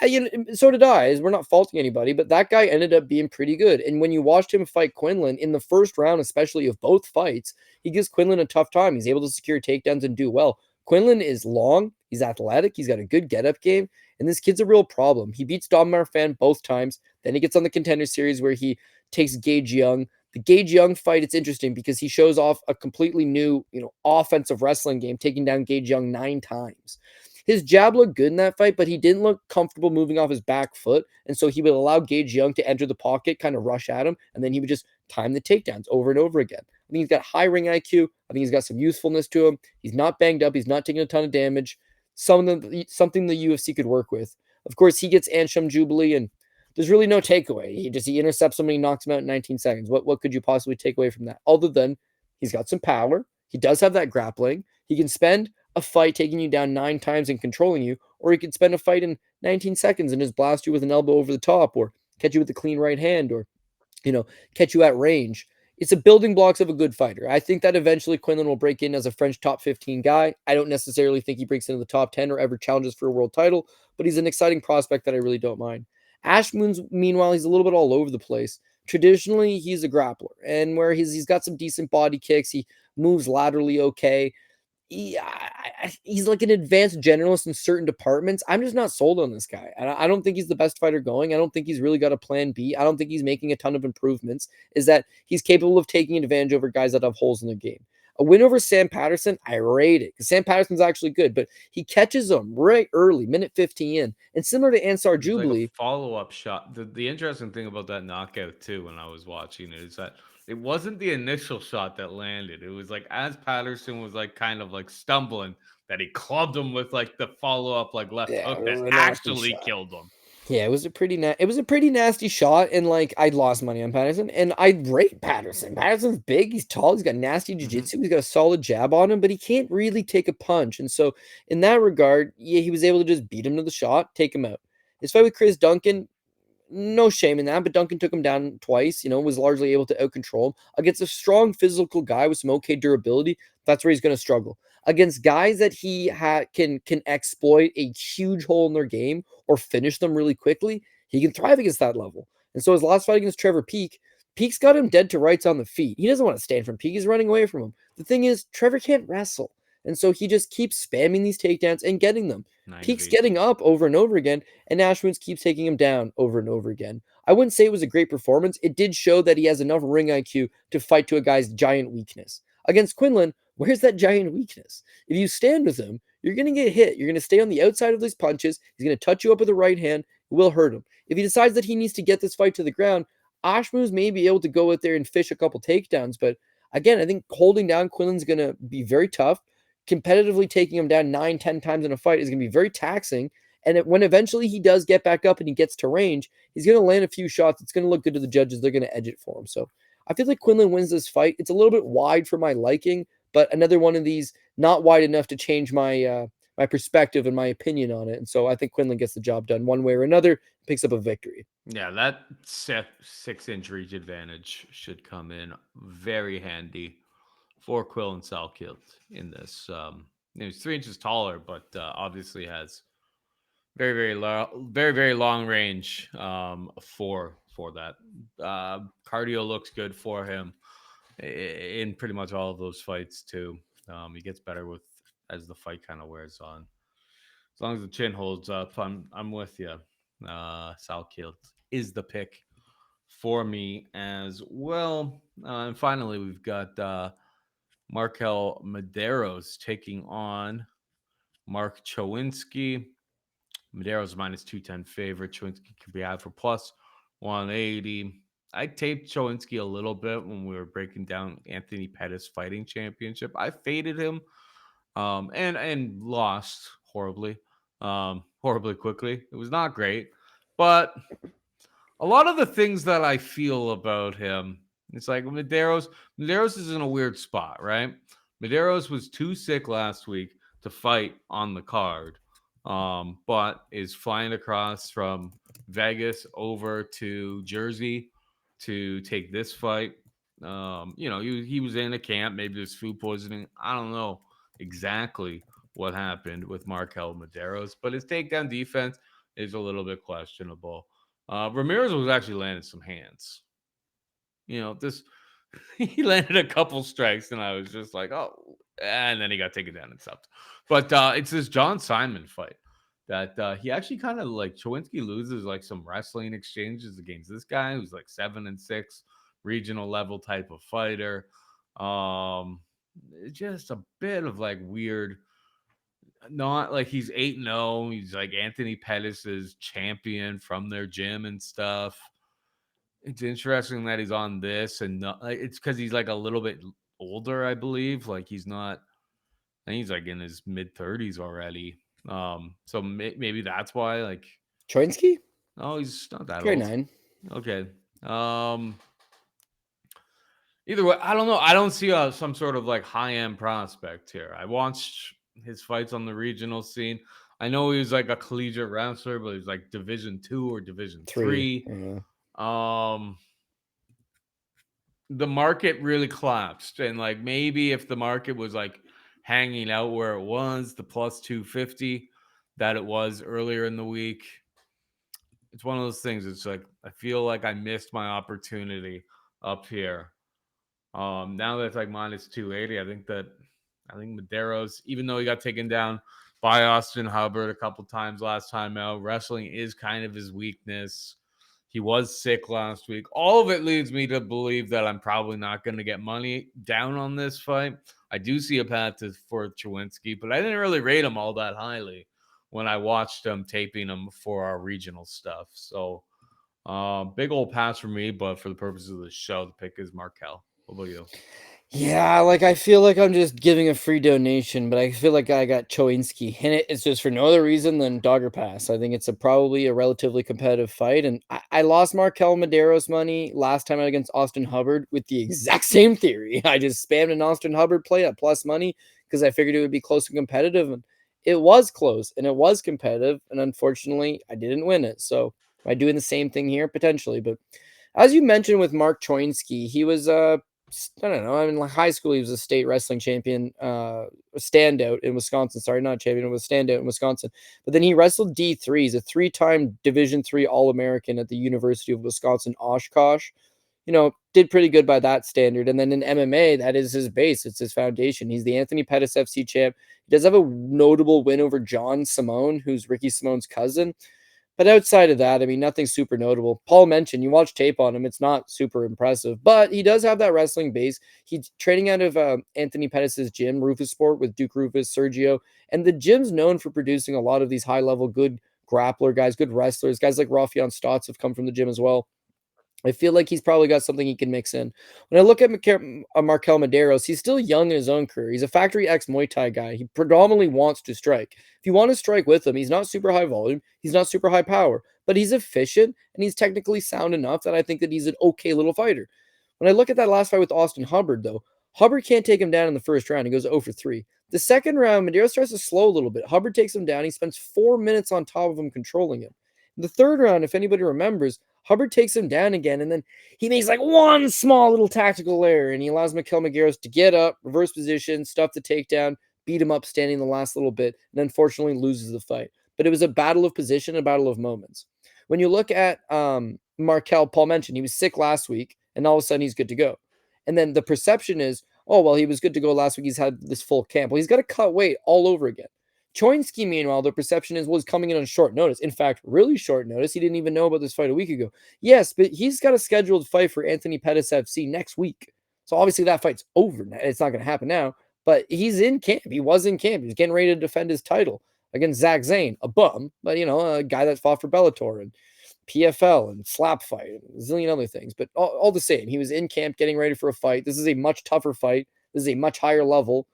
so did I. We're not faulting anybody, but that guy ended up being pretty good. And when you watched him fight Quinlan in the first round, especially of both fights, he gives Quinlan a tough time. He's able to secure takedowns and do well. Quinlan is long, he's athletic, he's got a good get-up game, and this kid's a real problem. He beats Dom Marfan both times. Then he gets on the Contender Series where he takes Gage Young. The Gage Young fight, it's interesting because he shows off a completely new, offensive wrestling game, taking down Gage Young 9 times. His jab looked good in that fight, but he didn't look comfortable moving off his back foot. And so he would allow Gage Young to enter the pocket, kind of rush at him, and then he would just time the takedowns over and over again. I think he's got high ring IQ. I think he's got some usefulness to him. He's not banged up. He's not taking a ton of damage. Something the UFC could work with. Of course, he gets Ansham Jubilee, and there's really no takeaway. He intercepts somebody, knocks him out in 19 seconds. What could you possibly take away from that? Other than he's got some power. He does have that grappling. He can spend a fight taking you down 9 times and controlling you, or he could spend a fight in 19 seconds and just blast you with an elbow over the top, or catch you with a clean right hand, or catch you at range. It's a building blocks of a good fighter. I think that eventually Quinlan will break in as a French top 15 guy. I don't necessarily think he breaks into the top 10 or ever challenges for a world title, but he's an exciting prospect that I really don't mind. Ash Moon's, meanwhile, he's a little bit all over the place. Traditionally, he's a grappler, and where he's got some decent body kicks, he moves laterally okay. He's like an advanced generalist in certain departments. I'm just not sold on this guy. I don't think he's the best fighter going. I don't think he's really got a plan B. I don't think he's making a ton of improvements. Is that he's capable of taking advantage over guys that have holes in the game. A win over Sam Patterson, I rate it because Sam Patterson's actually good, but he catches him right early, minute 15 in. And similar to Ansar It's like a Jubilee, follow-up shot. The interesting thing about that knockout too, when I was watching it, is that it wasn't the initial shot that landed. It was like as Patterson was like kind of like stumbling, that he clubbed him with like the follow-up like left yeah, hook it that was a nasty actually shot. killed him. Yeah, it was a pretty nasty shot, and like I lost money on Patterson, and I rate Patterson. Patterson's big, he's tall, he's got nasty Mhm. jiu-jitsu, he's got a solid jab on him, but he can't really take a punch. And so in that regard, yeah, he was able to just beat him to the shot, take him out. His fight with Chris Duncan, no shame in that, but Duncan took him down twice, was largely able to outcontrol him. Against a strong physical guy with some okay durability, that's where he's going to struggle. Against guys that he can exploit a huge hole in their game or finish them really quickly, he can thrive against that level. And so his last fight against Trevor Peak, Peak's got him dead to rights on the feet. He doesn't want to stand from Peak. He's running away from him. The thing is, Trevor can't wrestle. And so he just keeps spamming these takedowns and getting them. 9 of Peak's getting 18. up over and over again, and Ashwin's keeps taking him down over and over again. I wouldn't say it was a great performance. It did show that he has enough ring IQ to fight to a guy's giant weakness. Against Quinlan, where's that giant weakness? If you stand with him, you're going to get hit. You're going to stay on the outside of these punches. He's going to touch you up with the right hand. It will hurt him. If he decides that he needs to get this fight to the ground, Ashmoos may be able to go out there and fish a couple takedowns. But again, I think holding down Quinlan's going to be very tough. Competitively taking him down 9, 10 times in a fight is going to be very taxing. And when eventually he does get back up and he gets to range, he's going to land a few shots. It's going to look good to the judges. They're going to edge it for him. So I feel like Quinlan wins this fight. It's a little bit wide for my liking, but another one of these not wide enough to change my perspective and my opinion on it. And so I think Quinlan gets the job done one way or another, picks up a victory. Yeah, that 6-inch reach advantage should come in very handy for Quill and Salkilt in this. He's 3 inches taller, but obviously has very long range for that. Cardio looks good for him in pretty much all of those fights too. He gets better with as the fight kind of wears on. As long as the chin holds up, I'm with you. Salkilt is the pick for me as well. And finally, we've got Markel Medeiros taking on Mark Chowinski. Medeiros minus 210 favorite. Chowinski could be out for plus 180. I taped Chowinski a little bit when we were breaking down Anthony Pettis fighting championship. I faded him and lost horribly quickly. It was not great, but a lot of the things that I feel about him, it's like Medeiros is in a weird spot, right? Medeiros was too sick last week to fight on the card, but is flying across from Vegas over to Jersey to take this fight. He was in a camp, maybe there's food poisoning. I don't know exactly what happened with Markel Medeiros, but his takedown defense is a little bit questionable. Ramirez was actually landing some hands. This he landed a couple strikes, and I was just like, oh, and then he got taken down and stopped. But it's this John Simon fight that he actually kind of like Chowinski loses like some wrestling exchanges against this guy who's like 7-6. regional level type of fighter. Um, just a bit of like weird, not like he's 8-0. He's like Anthony Pettis's champion from their gym and stuff. It's interesting that he's on this, and not, like, it's because he's like a little bit older, I believe. Like he's not, I think he's like in his mid 30s already. So maybe that's why. Like, Choinsky? oh, he's not that old. 39. Okay. Either way, I don't know. I don't see some sort of like high end prospect here. I watched his fights on the regional scene. I know he was like a collegiate wrestler, but he was like Division 2 or Division 3. Three. Yeah. The market really collapsed, and like maybe if the market was like hanging out where it was, the plus 250 that it was earlier in the week, it's one of those things. It's like I feel like I missed my opportunity up here. Now that it's like minus 280, I think Medeiros, even though he got taken down by Austin Hubbard a couple times last time out, wrestling is kind of his weakness. He was sick last week. All of it leads me to believe that I'm probably not going to get money down on this fight. I do see a path for Chewinski, but I didn't really rate him all that highly when I watched him taping him for our regional stuff. So big old pass for me, but for the purposes of the show, the pick is Markel. What about you? Yeah, like I feel like I'm just giving a free donation, but I feel like I got Choinsky, and it's just for no other reason than Dogger Pass. I think it's probably a relatively competitive fight, and I lost Markel Medeiros money last time out against Austin Hubbard with the exact same theory. I just spammed an Austin Hubbard play at plus money because I figured it would be close and competitive, and it was close and it was competitive, and unfortunately, I didn't win it. So am I doing the same thing here potentially? But as you mentioned with Mark Choinsky, he was I don't know. I mean, like high school, he was a state wrestling champion, a standout in Wisconsin. Sorry, not champion, it was standout in Wisconsin. But then he wrestled D3. He's a 3-time Division 3 All American at the University of Wisconsin Oshkosh. Did pretty good by that standard. And then in MMA, that is his base. It's his foundation. He's the Anthony Pettis FC champ. He does have a notable win over John Simone, who's Ricky Simone's cousin. But outside of that, I mean, nothing super notable. Paul mentioned you watch tape on him; it's not super impressive, but he does have that wrestling base. He's training out of Anthony Pettis' gym, Rufus Sport, with Duke Rufus, Sergio, and the gym's known for producing a lot of these high-level, good grappler guys, good wrestlers. Guys like Rafion Stotts have come from the gym as well. I feel like he's probably got something he can mix in. When I look at Markel Medeiros, he's still young in his own career. He's a factory X Muay Thai guy. He predominantly wants to strike. If you want to strike with him, he's not super high volume. He's not super high power, but he's efficient and he's technically sound enough that I think that he's an okay little fighter. When I look at that last fight with Austin Hubbard, though, Hubbard can't take him down in the first round. He goes 0 for 3. The second round, Medeiros starts to slow a little bit. Hubbard takes him down. He spends 4 minutes on top of him, controlling him. In the third round, if anybody remembers, Hubbard takes him down again, and then he makes like one small little tactical error, and he allows Markel Medeiros to get up, reverse position, stuff the takedown, beat him up standing the last little bit, and unfortunately loses the fight. But it was a battle of position, a battle of moments. When you look at Markel, Paul mentioned he was sick last week, and all of a sudden he's good to go. And then the perception is, oh, well, he was good to go last week. He's had this full camp. Well, he's got to cut weight all over again. Choinsky, meanwhile, the perception is, well, he's coming in on short notice. In fact, really short notice. He didn't even know about this fight a week ago. Yes, but he's got a scheduled fight for Anthony Pettis FC next week. So obviously that fight's over. It's not going to happen now, but he's in camp. He was in camp. He's getting ready to defend his title against Zach Zane, a bum, but, a guy that fought for Bellator and PFL and slap fight and a zillion other things. But all the same, he was in camp getting ready for a fight. This is a much tougher fight. This is a much higher level.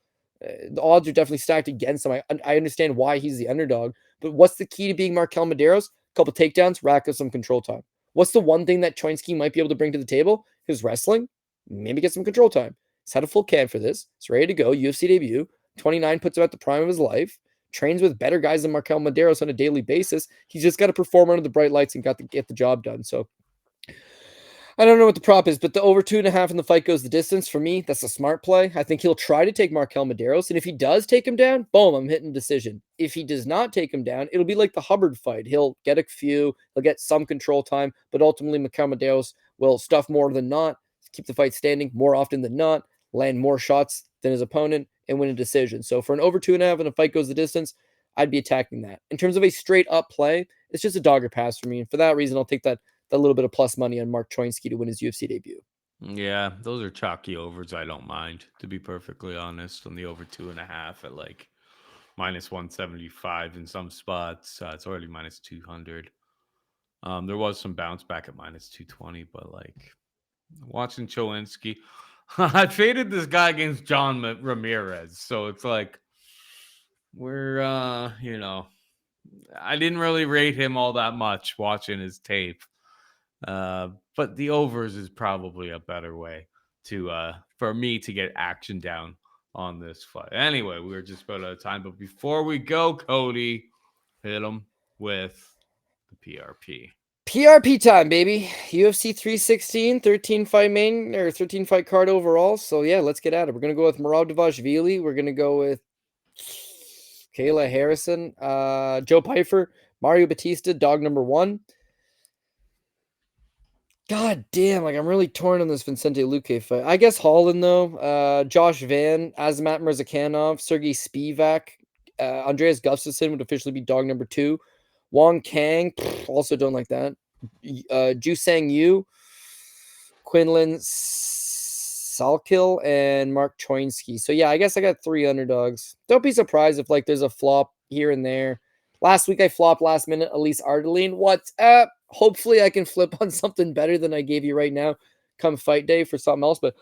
The odds are definitely stacked against him. I understand why he's the underdog, but what's the key to being Markel Medeiros? A couple takedowns, rack up some control time. What's the one thing that Choinsky might be able to bring to the table? His wrestling, maybe get some control time. He's had a full camp for this. He's ready to go. UFC debut. 29 puts him at the prime of his life. Trains with better guys than Markel Medeiros on a daily basis. He's just got to perform under the bright lights and get the job done. So I don't know what the prop is, but the over 2.5 in the fight goes the distance. For me, that's a smart play. I think he'll try to take Markel Medeiros, and if he does take him down, boom, I'm hitting decision. If he does not take him down, it'll be like the Hubbard fight. He'll get a few, he'll get some control time, but ultimately Markel Medeiros will stuff more than not, keep the fight standing more often than not, land more shots than his opponent, and win a decision. So for an over 2.5 and a fight goes the distance, I'd be attacking that. In terms of a straight up play, it's just a dogger pass for me, and for that reason, I'll take that little bit of plus money on Mark Choinsky to win his UFC debut. Yeah, those are chalky overs. I don't mind, to be perfectly honest. On the over 2.5 at like -175 in some spots. It's already -200. There was some bounce back at -220, but like watching Cholinsky, I faded this guy against John Ramirez, so it's like we're I didn't really rate him all that much watching his tape. But the overs is probably a better way to for me to get action down on this fight. Anyway, we were just about out of time, but before we go, Cody, hit him with the PRP. PRP time, baby. UFC 316, 13 fight main or 13 fight card overall. So yeah, let's get at it. We're gonna go with Merab Dvalishvili. We're gonna go with Kayla Harrison, Joe Pyfer, Mario Bautista, dog number 1. God damn, like I'm really torn on this Vicente Luque fight. I guess Holland though. Josh Van, Azamat Murzakanov, Serghei Spivac, Andreas Gustafsson would officially be dog number 2. Wang Kang, also don't like that. Ju Sang Yu, Quinlan Salkill, and Mark Choinsky. So yeah, I guess I got 3 underdogs. Don't be surprised if like there's a flop here and there. Last week I flopped last minute. Elise Ardeline. What's up? Hopefully I can flip on something better than I gave you right now come fight day for something else. But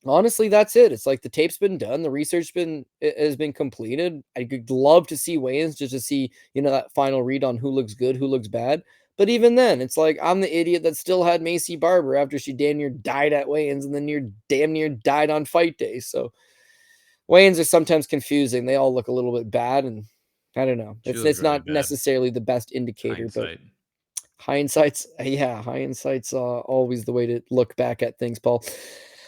honestly, that's it. It's like the tape's been done. The research has been completed. I'd love to see weigh-ins just to see, that final read on who looks good, who looks bad. But even then, it's like I'm the idiot that still had Macy Barber after she damn near died at weigh-ins and then damn near died on fight day. So weigh-ins are sometimes confusing. They all look a little bit bad, and I don't know. It's really not bad. necessarily the best indicator, but hindsight's always the way to look back at things, Paul.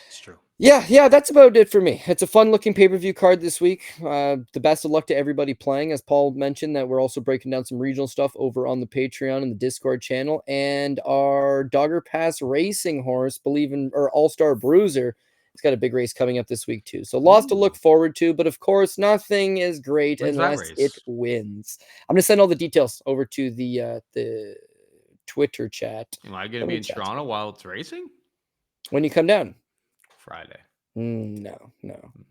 It's true. Yeah, that's about it for me. It's a fun-looking pay-per-view card this week. The best of luck to everybody playing. As Paul mentioned, that we're also breaking down some regional stuff over on the Patreon and the Discord channel. And our Dogger Pass Racing horse, All-Star Bruiser, he's got a big race coming up this week too. So lots to look forward to. But of course, nothing is great unless it wins. I'm going to send all the details over to the Twitter chat. Am I going to be in Toronto while it's racing? When you come down? Friday. No.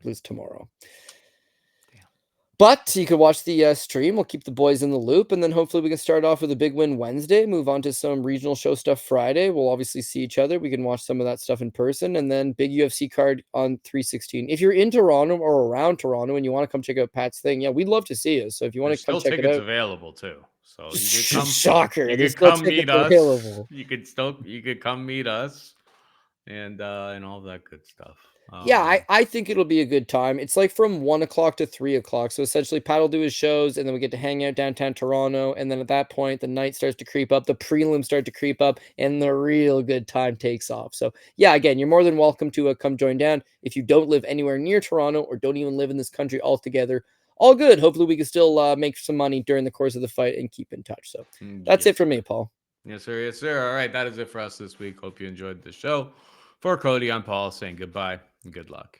Lose tomorrow. Damn. But you could watch the stream. We'll keep the boys in the loop. And then hopefully we can start off with a big win Wednesday, move on to some regional show stuff Friday. We'll obviously see each other. We can watch some of that stuff in person. And then big UFC card on 316. If you're in Toronto or around Toronto and you want to come check out Pat's thing, yeah, we'd love to see you. So if you want to come check it out. There's still tickets available too. So you could come. Shocker. You could come meet us. Available. You could come meet us. And all that good stuff. Yeah, I think it'll be a good time. It's like from 1 o'clock to 3 o'clock. So essentially, Pat will do his shows, and then we get to hang out downtown Toronto. And then at that point, the night starts to creep up, the prelims start to creep up, and the real good time takes off. So yeah, again, you're more than welcome to come join down. If you don't live anywhere near Toronto or don't even live in this country altogether, all good. Hopefully, we can still make some money during the course of the fight and keep in touch. So that's it for me, Paul. Yes, sir. Yes, sir. All right, that is it for us this week. Hope you enjoyed the show. For Cody, I'm Paul saying goodbye and good luck.